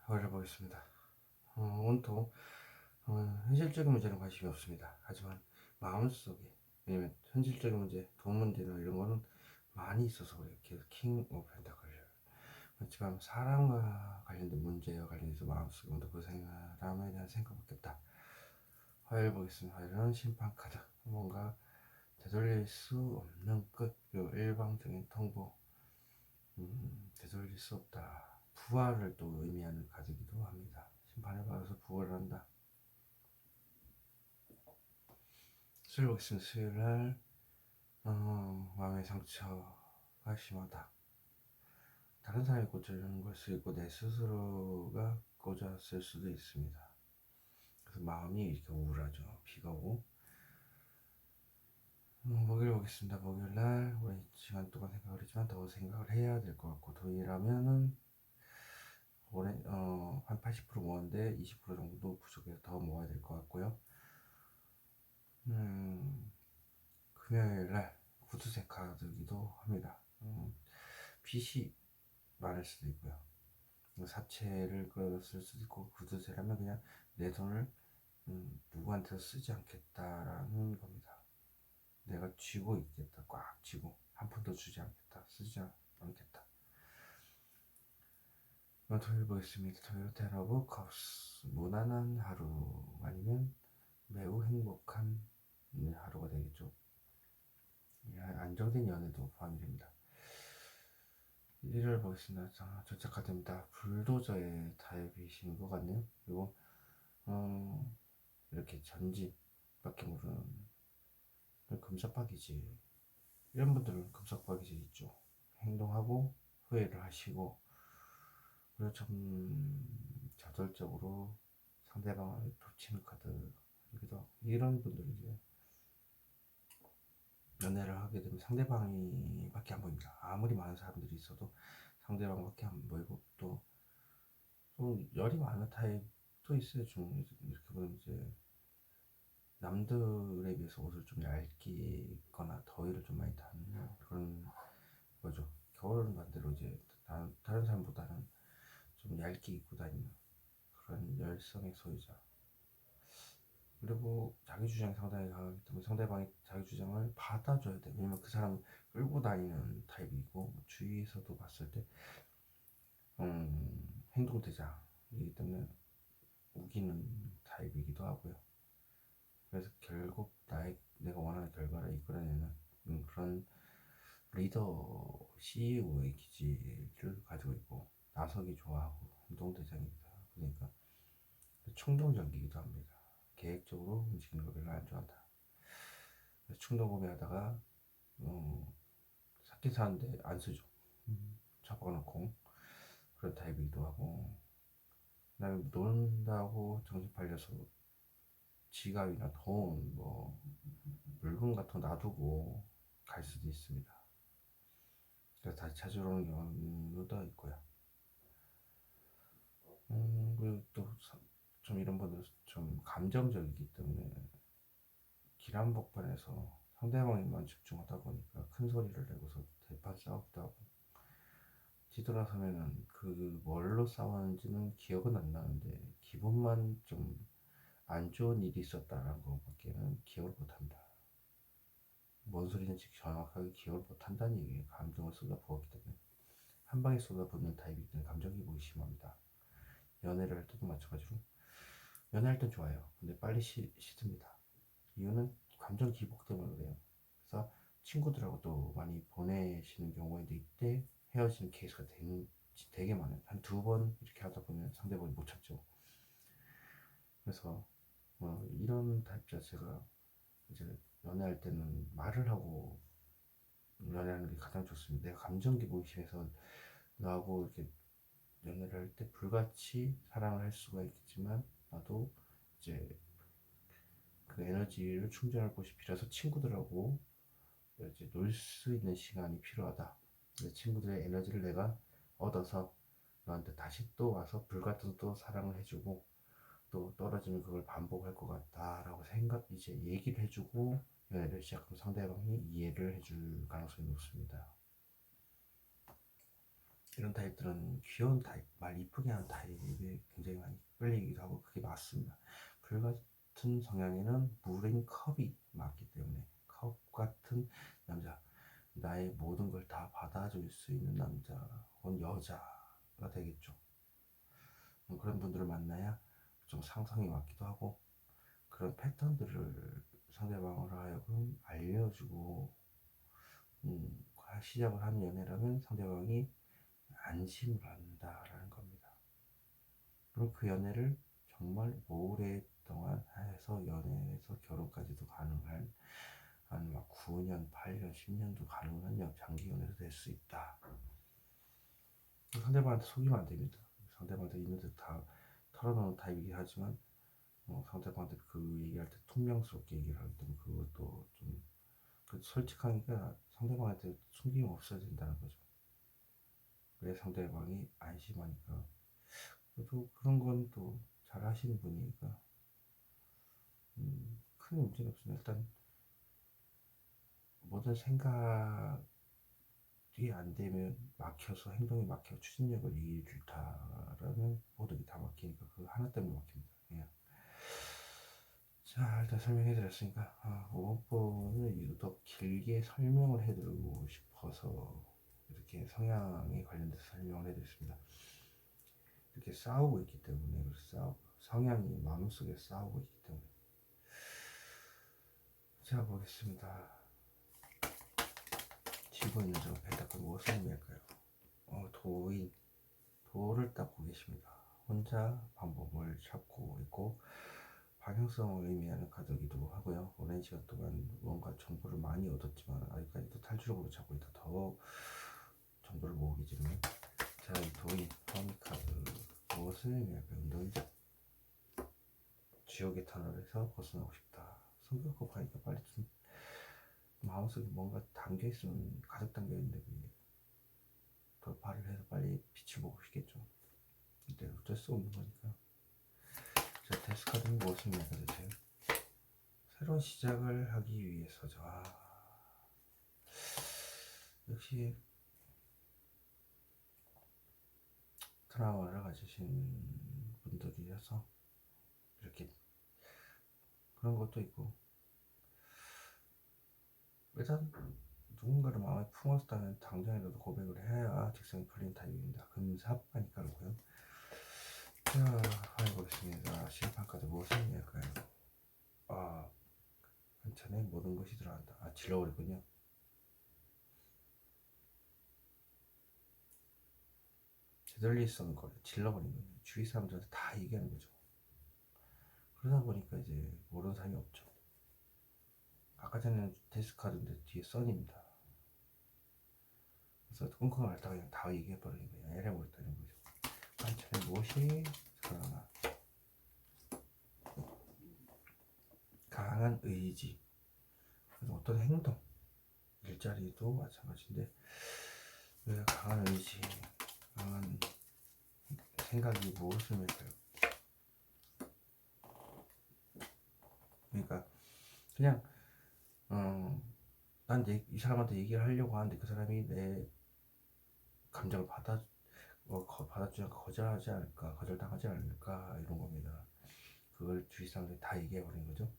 올려보겠습니다. 온통 현실적인 문제는 관심이 없습니다. 하지만 마음속에, 왜냐면 현실적인 문제, 돈 문제나 이런 거는 많이 있어서 그래요. 계속 킹 오브 펜타클. 그렇지만 사랑과 관련된 문제와 관련해서 마음속에 온통 그 사람에 대한 생각밖에 없다. 화요일 보겠습니다. 화요일은 심판 카드. 뭔가 되돌릴 수 없는 끝, 그리고 일방적인 통보. 되돌릴 수 없다. 부활을 또 의미하는 카드이기도 합니다. 심판을 받아서 부활을 한다. 수요일 보겠습니다. 수요일날 마음의 상처가 심하다. 다른 사람이 고쳐주는 걸 수 있고 내 스스로가 꽂았을 수도 있습니다. 그래서 마음이 이렇게 우울하죠. 비가 오고. 목요일 보겠습니다. 목요일날 오랜 시간 동안 생각을 했지만 더 생각을 해야 될 것 같고, 돈이라면은 한 80% 모았는데 20% 정도 부족해서 더 모아야 될 것 같고요. 금요일날 구두쇠 카드기도 합니다. 빚이 많을 수도 있고요. 사채를 끌었을 수도 있고, 구두쇠라면 그냥 내 돈을 누구한테도 쓰지 않겠다라는 겁니다. 내가 쥐고 있겠다. 꽉 쥐고 한 푼도 주지 않겠다. 쓰지 않겠다. 토요일 보겠습니다. 토요일 텐 오브 컵스. 무난한 하루 아니면 매우 행복한 하루가 되겠죠. 안정된 연애도 포함이 됩니다. 1월 보겠습니다. 자, 전체 카드입니다. 불도저의 타입이신 것 같네요. 그리고 이렇게 전진밖에 모르는 금사빠기지. 이런 분들은 금사빠기지 있죠. 행동하고 후회를 하시고, 그리고 좀 저돌적으로 상대방을 덮치는 카드이기도 하고, 이런 분들이 이제 연애를 하게 되면 상대방이 밖에 안 보입니다. 아무리 많은 사람들이 있어도 상대방 밖에 안 보이고, 또 좀 열이 많은 타입도 있어요. 좀 이렇게 보면 이제 남들에 비해서 옷을 좀 얇게 입거나 더위를 좀 많이 타는 그런 거죠. 겨울은 반대로 이제 다른 사람보다는 좀 얇게 입고 다니는 그런 열성의 소유자. 그리고 자기 주장이 상당히 강하기 때문에 상대방이 자기 주장을 받아줘야 돼. 왜냐면 그 사람은 끌고 다니는 타입이고 주위에서도 봤을 때 행동대장이기 때문에 우기는 타입이기도 하고요. 그래서 결국 내가 원하는 결과를 이끌어내는 그런 리더 CEO의 기질을 가지고 있고 나서기 좋아하고 행동대장입니다. 그러니까 충동적이기도 합니다. 계획적으로 움직이는 걸 별로 안 좋아한다. 충동 구매하다가 샀긴 사는데 안 쓰죠. 잡아놓고 그런 타입이기도 하고, 그다음에 논다고 정신 팔려서 지갑이나 돈, 뭐 물건 같은 거 놔두고 갈 수도 있습니다. 그래서 다시 찾으러 오는 경우도 있고요. 그리고 또 좀 이런 분들 좀 감정적이기 때문에 기란복판에서 상대방에만 집중하다 보니까 큰 소리를 내고서 대판 싸우기도 하고, 뒤돌아서면은 그 뭘로 싸웠는지는 기억은 안 나는데 기분만 좀 안 좋은 일이 있었다라는 것밖에는 기억을 못한다. 뭔 소리인지 정확하게 기억을 못한다는 얘기예요. 감정을 쏟아부었기 때문에. 한 방에 쏟아붓는 타입이기 때문에 감정 기복이 심합니다. 연애를 할 때도 마찬가지로 연애할 땐 좋아요. 근데 빨리 식습니다. 이유는 감정 기복 때문에 그래요. 그래서 친구들하고 또 많이 보내시는 경우가 있는데 이때 헤어지는 케이스가 되게 많아요. 한 두 번 이렇게 하다 보면 상대방이 못 참죠. 그래서 이런 타입 자체가 이제 연애할 때는 말을 하고 연애하는 게 가장 좋습니다. 내가 감정 기복이 심해서 너하고 이렇게 연애를 할 때 불같이 사랑을 할 수가 있겠지만 나도 이제 그 에너지를 충전할 곳이 필요해서 친구들하고 이제 놀 수 있는 시간이 필요하다. 친구들의 에너지를 내가 얻어서 너한테 다시 또 와서 불같은 또 사랑을 해주고 또 떨어지면 그걸 반복할 것 같다라고 이제 얘기를 해주고 연애를 시작하면 상대방이 이해를 해줄 가능성이 높습니다. 이런 타입들은 귀여운 타입, 말 이쁘게 하는 타입에 굉장히 많이 끌리기도 하고 그게 맞습니다. 불같은 성향에는 물인 컵이 맞기 때문에 컵 같은 남자, 나의 모든 걸 다 받아줄 수 있는 남자 혹은 여자가 되겠죠. 그런 분들을 만나야 좀 상상이 왔기도 하고 그런 패턴들을 상대방을 하여금 알려주고 시작을 하는 연애라면 상대방이 안심을 한다라는 겁니다. 그리고 그 연애를 정말 오랫동안 해서 연애에서 결혼까지도 가능한 한 막 9년, 8년, 10년도 가능한 장기 연애도 될 수 있다. 상대방한테 속이면 안 됩니다. 상대방한테 있는 듯 다 털어놓는 타입이긴 하지만 상대방한테 그 얘기할 때 퉁명스럽게 얘기를 하기 때문에 그것도 좀 솔직하니까 상대방한테 숨김 없어야 된다는 거죠. 그래 상대방이 안심하니까. 그래도 그런 건 또 잘 하시는 분이니까 큰 문제는 없습니다. 일단 모든 생각이 안 되면 막혀서 행동이 막혀 추진력을 잃다라면 모든 게 다 막히니까 그 하나 때문에 막힙니다. 그냥. 자 일단 설명해 드렸으니까 5번을 유독 길게 설명을 해드리고 싶어서 이렇게 성향에 관련돼서 설명을 해드렸습니다. 이렇게 싸우고 있기 때문에 성향이 마음속에 싸우고 있기 때문에. 자 보겠습니다. 쥐고 있는 저 펜타클 무엇을 의미할까요? 도를 닦고 계십니다. 혼자 방법을 찾고 있고 방향성을 의미하는 카드이기도 하고요. 오랜 시간 동안 뭔가 정보를 많이 얻었지만 아직까지도 탈출구로 찾고 있다. 더 정보를 모으기 전에 자, 이 도인 허미 카드 무엇을 의미할까요? 운동이죠. 지옥의 터널에서 벗어나고 싶다. 성격 급하니까 빨리 좀 마음속에 뭔가 담겨있으면 가득 담겨있는데 돌파를 해서 빨리 빛을 보고 싶겠죠. 근데 어쩔 수 없는 거니까. 자, 데스 카드는 무엇을 의미할까요? 대체 새로운 시작을 하기 위해서죠. 역시 트라우마를 가지신 분들이라서 이렇게 그런 것도 있고, 일단 누군가를 마음에 품었다면 당장이라도 고백을 해야 직성이 풀린 타입입니다. 금사빠니까로고요. 자, 해보겠습니다. 심판 카드 무엇을 의미할까요? 아, 한찬에 모든 것이 들어간다. 아, 질러버렸군요. 되돌릴 수 없는 걸 질러버린 거예요. 주위 사람들한테 다 얘기하는 거죠. 그러다 보니까 이제 모르는 사람이 없죠. 아까 전에는 데스카드인데 뒤에 선입니다. 그래서 끙끙 앓다가 그냥 다 얘기해버리는 거예요. 에레버렸다는 거죠. 한찬에 무엇이 살아나? 강한 의지. 그래서 어떤 행동, 일자리도 마찬가지인데, 왜 강한 의지, 강한 생각이 무엇을 맺어요? 그러니까 그냥 난 이 사람한테 얘기를 하려고 하는데 그 사람이 내 감정을 받아주지 않고 거절하지 않을까, 거절당하지 않을까, 이런 겁니다. 그걸 주위 사람들이 다 얘기해버린 거죠.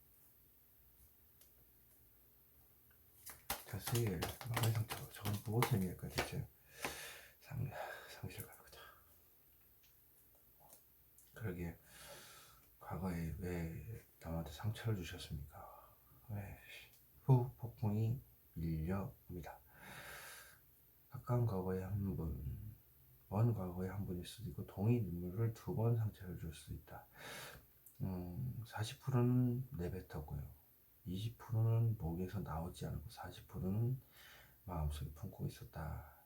자, 스일 마음의 상처. 저건 무엇을 의미할까 대체? 상실감이다. 그러게, 과거에 왜 남한테 상처를 주셨습니까? 왜 후 폭풍이 밀려옵니다. 가까운 과거의 한 분, 먼 과거의 한 분일 수도 있고, 동의 눈물을 2번 상처를 줄 수 있다. 40%는 내뱉었고요. 20%는 목에서 나오지 않고 40%는 마음속에 품고 있었다.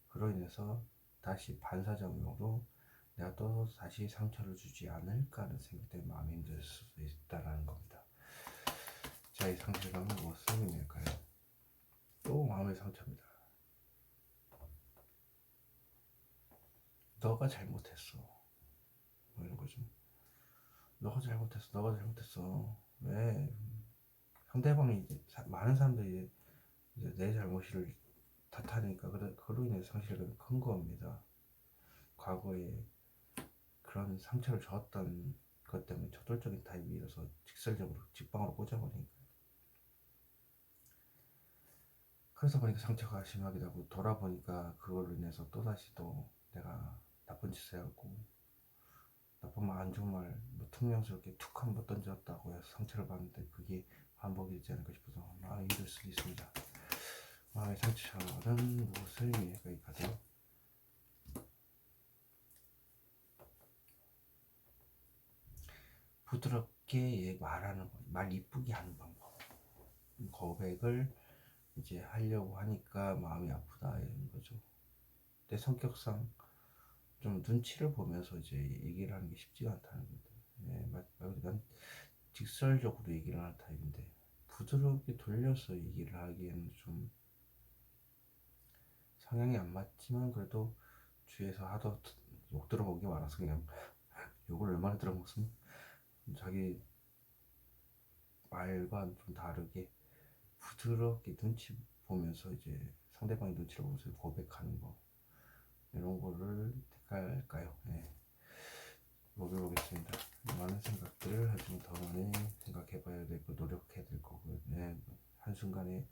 그로 인해서 다시 반사적으로 내가 또 다시 상처를 주지 않을까 하는 생각 때문에 마음이 힘들 수도 있다는 겁니다. 자, 이 상실감은 무엇을 의미할까요? 또 마음의 상처입니다. 너가 잘못했어. 뭐 이런 거죠. 너가 잘못했어. 왜? 상대방이 이제 많은 사람들이 이제 내 잘못을 탓하니까 그로 인해 상실감이 큰 겁니다. 과거에 그런 상처를 줬던 것 때문에 저돌적인 타입이라서 직설적으로 직방으로 꽂아버리니까. 그래서 보니까 상처가 심하기도 하고, 돌아보니까 그걸로 인해서 또다시 또 내가 나쁜 짓을 해갖고 나쁜 말, 안 좋은 말, 뭐 퉁명스럽게 툭 한번 던졌다고 해서 상처를 받는데 그게 반복이 되지 않을까 싶어서 마음이 힘들 수도 있습니다. 마음의 상처는 무엇을 의미할까요? 부드럽게 말하는 거, 말 이쁘게 하는 방법. 고백을 이제 하려고 하니까 마음이 아프다 이런 거죠. 내 성격상 좀 눈치를 보면서 이제 얘기를 하는 게 쉽지가 않다는 거죠. 네, 난 직설적으로 얘기를 하는 타입인데 부드럽게 돌려서 얘기를 하기에는 좀 성향이 안 맞지만, 그래도 주위에서 하도 욕 들어보기 많아서 그냥 욕을 얼마나 들어먹으면 자기 말과 좀 다르게 부드럽게 눈치 보면서 이제 상대방의 눈치를 보면서 고백하는 거, 이런 거를 택할까요? 네. 먹여보겠습니다. 많은 생각들을 하지만 더 많이 생각해봐야 되고 노력해야 될 거고요. 네. 한순간에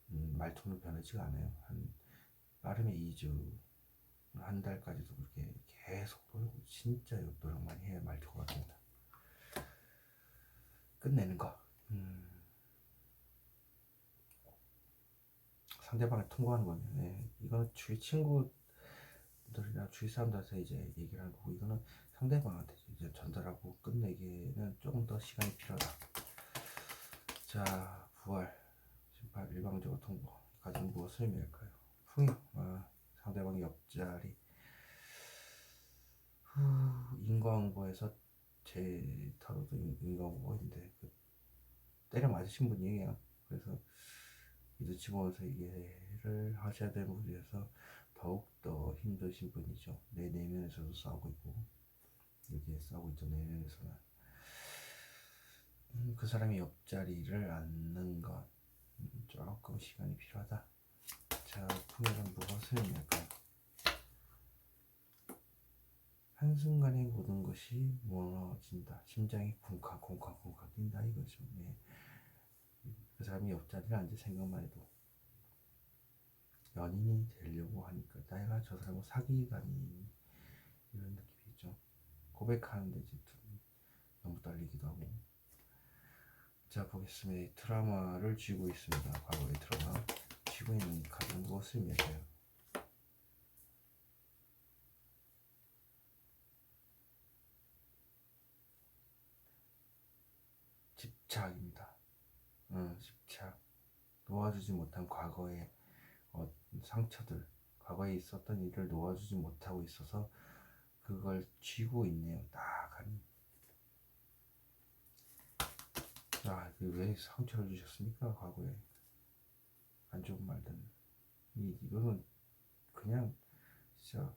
말투는 변하지가 않아요. 빠르면 2주, 한 달까지도 그렇게 계속 진짜 노력 많이 해야 말투가 바뀝니다. 끝내는 거. 상대방을 통보하는 거면, 네. 이거는 주위 친구들이나 주위 사람들한테 이제 얘기를 하는 거고, 이거는 상대방한테 이제 전달하고 끝내기에는 조금 더 시간이 필요하다. 자, 부활, 심판, 일방적으로 통보. 가장 무엇을 의미할까요? 풍요, 상대방의 옆자리. 인과응보에서 제 타로도 인과응보인데 때려 맞으신 분이에요. 그래서 눈치 보면서 얘기를 하셔야 되는 부분에서 더욱더 힘드신 분이죠. 내 내면에서도 싸우고 있고 여기에 싸우고 있죠. 내면에서는 그 사람이 옆자리를 앉는 것, 조금 시간이 필요하다. 자, 풍요는 무엇을 의미할까요? 한순간에 모든 것이 무너진다. 심장이 쿵쾅쿵쾅쿵쾅 뛴다 이거죠. 예. 그 사람이 옆자리에 앉을 생각만 해도 연인이 되려고 하니까 내가 저 사람을 사귀다니 이런 느낌이 있죠. 고백하는데 이제 너무 떨리기도 하고. 자, 보겠습니다. 이 트라우마를 쥐고 있습니다. 과거의 트라우마 쥐고 있는 이 카드는 무엇을 의미할까요? 집착입니다. 집착. 놓아주지 못한 과거의 상처들, 과거에 있었던 일을 놓아주지 못하고 있어서 그걸 쥐고 있네요. 딱하니. 아, 왜 상처를 주셨습니까? 과거에 안 좋은 말들. 이거는 그냥 진짜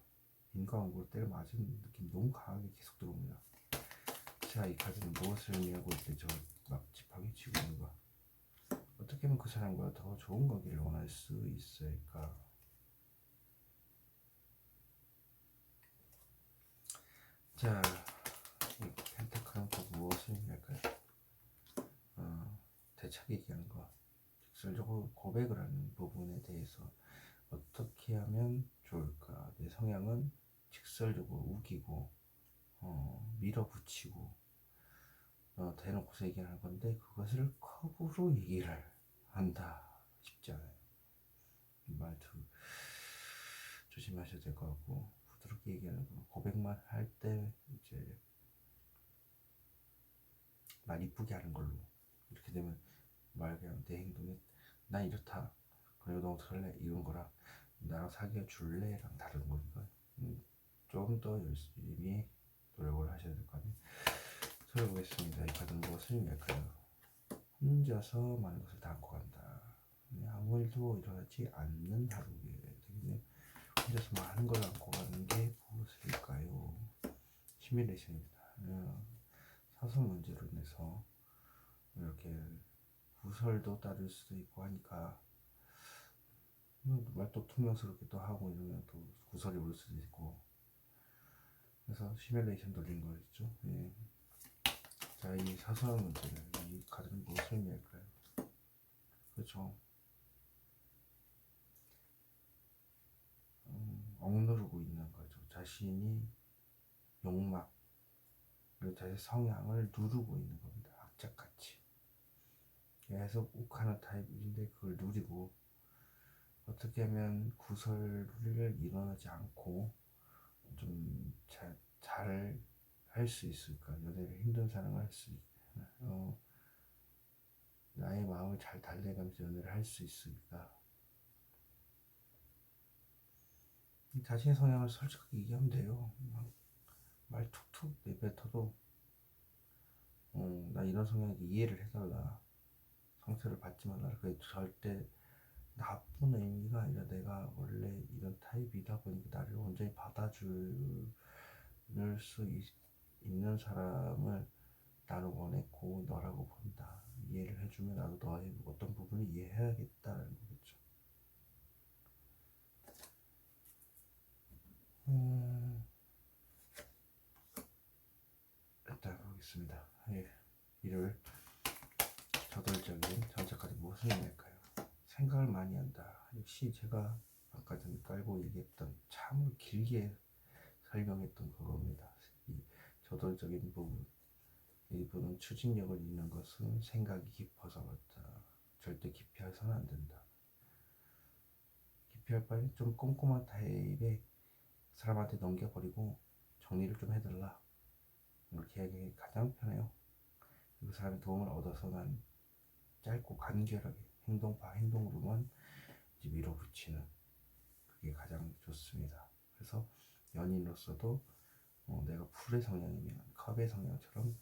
인과응보로 때려 맞은 느낌 너무 강하게 계속 들어옵니다. 자, 이 카드는 무엇을 의미하고 있대? 저 막집하게 쥐고 있는 거. 어떻게 하면 그 사람과 더 좋은 관계를 원할 수 있을까? 자, 이 펜타클은 또 무엇을 의미할까요? 대차게 얘기하는 거. 직설적으로 고백을 하는 부분에 대해서 어떻게 하면 좋을까? 내 성향은 직설적으로 우기고 밀어붙이고 대놓고서 얘기하는 건데 그것을 컵으로 얘기를 한다. 쉽지 않아요. 말투 조심하셔야 될 것 같고 부드럽게 얘기하는 거. 고백만 할 때 이제 말 이쁘게 하는 걸로 이렇게 되면 말 그냥 내 행동에 난 이렇다. 그리고 너 어떻게 할래? 이런 거랑 나랑 사귀어 줄래? 랑 다른 거니까 좀 더 열심히 노력을 하셔야 될 것 같아요. 들어보겠습니다. 이 카드는 무엇을 의미할까요? 혼자서 많은 것을 다 안고 간다. 아무 일도 일어나지 않는 하루게 되겠네요. 혼자서 많은 걸 안고 가는 게 무엇일까요? 시뮬레이션입니다. 사설 문제로 인해서 이렇게 구설도 따를 수도 있고 하니까 말도 투명스럽기도 하고 이러면 또 구설이 올 수도 있고 그래서 시뮬레이션 돌린 거겠죠. 예. 자, 이 사소한 문제는 이 카드는 무엇을 의미할까요? 그렇죠. 억누르고 있는 거죠. 자신이 욕망 그리고 자신의 성향을 누르고 있는 겁니다. 악착같이 계속 욱하는 타입인데 그걸 누리고 어떻게 하면 구설을 일어나지 않고 좀 잘 할 수 있을까? 연애를 힘든 사랑을 할 수 나의 마음을 잘 달래가면서 연애를 할 수 있을까? 자신의 성향을 솔직하게 얘기하면 돼요. 말 툭툭 내뱉어도 나 이런 성향이 이해를 해달라. 상처를 받지 말라. 그게 절대 나쁜 의미가 아니라 내가 원래 이런 타입이다 보니까 나를 온전히 받아줄 수 있는 사람을 나를 원했고 너라고 본다. 이해를 해주면 나도 너의 어떤 부분을 이해해야겠다라는 거겠죠. 일단 보겠습니다. 예. 일요일 저돌적인 전자카드 무엇을 의미할까요? 생각을 많이 한다. 역시 제가 아까 전에 깔고 얘기했던 참으로 길게 설명했던 그겁니다. 이 저돌적인 부분 이분은 추진력을 잃는 것은 생각이 깊어서 그렇다. 절대 기피해서는 안 된다. 기피할 바에 좀 꼼꼼한 타입의 사람한테 넘겨버리고 정리를 좀 해달라. 이렇게 하기 가장 편해요. 그 사람의 도움을 얻어서 난 짧고 간결하게 행동파 행동으로만 이제 밀어붙이는 그게 가장 좋습니다. 그래서 연인으로서도 내가 풀의 성향이면 컵의 성향처럼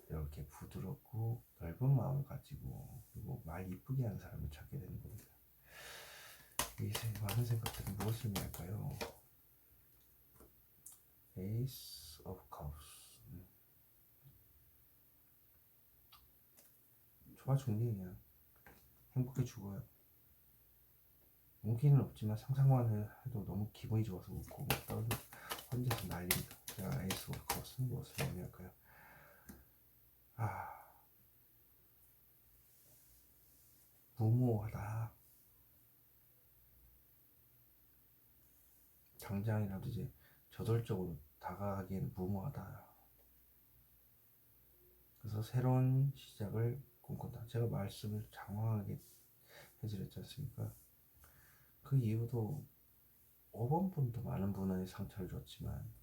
이렇게 부드럽고 넓은 마음을 가지고 그리고 말 이쁘게 하는 사람을 찾게 되는 겁니다. 이 많은 생각들은 무엇을 의미할까요? Ace of Cups. 좋아 죽니 그냥 행복해 죽어요. 용기는 없지만 상상만 해도 너무 기분이 좋아서 웃고 혼자서 난립니다. 자, 에이스 오브 컵스는 무엇을 의미할까요? 무모하다. 당장이라도 이제 저돌적으로 다가가기에는 무모하다. 그래서 새로운 시작을 꿈꾼다. 제가 말씀을 장황하게 해드렸지 않습니까? 그 이유도 5번 분도 많은 분의 상처를 줬지만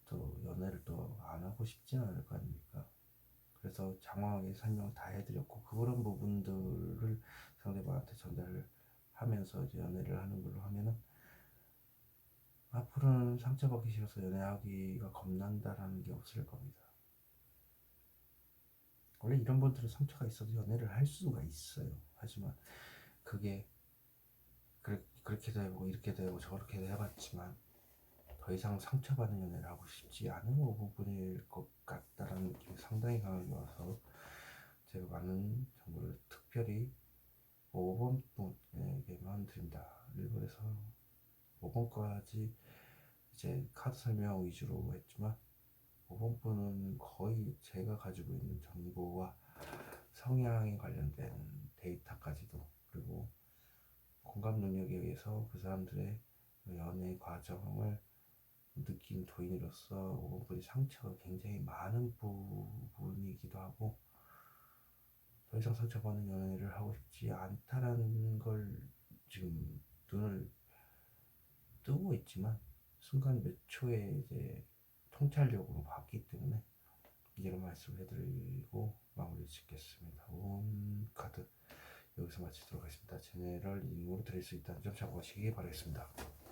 또 연애를 또 안 하고 싶진 않을 거 아닙니까? 그래서 장황하게 설명을 다 해드렸고 그런 부분들을 상대방한테 전달을 하면서 이제 연애를 하는 걸로 하면은 앞으로는 상처받기 싫어서 연애하기가 겁난다라는 게 없을 겁니다. 원래 이런 분들은 상처가 있어도 연애를 할 수가 있어요. 하지만 그게 그렇게도 해보고 이렇게도 해보고 저렇게도 해봤지만 더 이상 상처받는 연애를 하고 싶지 않은 부분일 것 같다라는 느낌이 상당히 강하게 와서 제가 많은 정보를 특별히 5번 분에게만 드립니다. 일본에서 5번까지 이제 카드 설명 위주로 했지만 5번 분은 거의 제가 가지고 있는 정보와 성향에 관련된 데이터까지도 그리고 공감 능력에 의해서 그 사람들의 연애 과정을 느낀 도인으로서 5번 분이 상처가 굉장히 많은 부분이기도 하고 더 이상 상처받는 연애를 하고 싶지 않다라는 걸 지금 눈을 뜨고 있지만 순간 몇 초에 이제 통찰력으로 봤기 때문에 이런 말씀을 해드리고 마무리 짓겠습니다. 온 카드 여기서 마치도록 하겠습니다. 제네럴 링으로 드릴 수 있다는 점 참고하시기 바라겠습니다.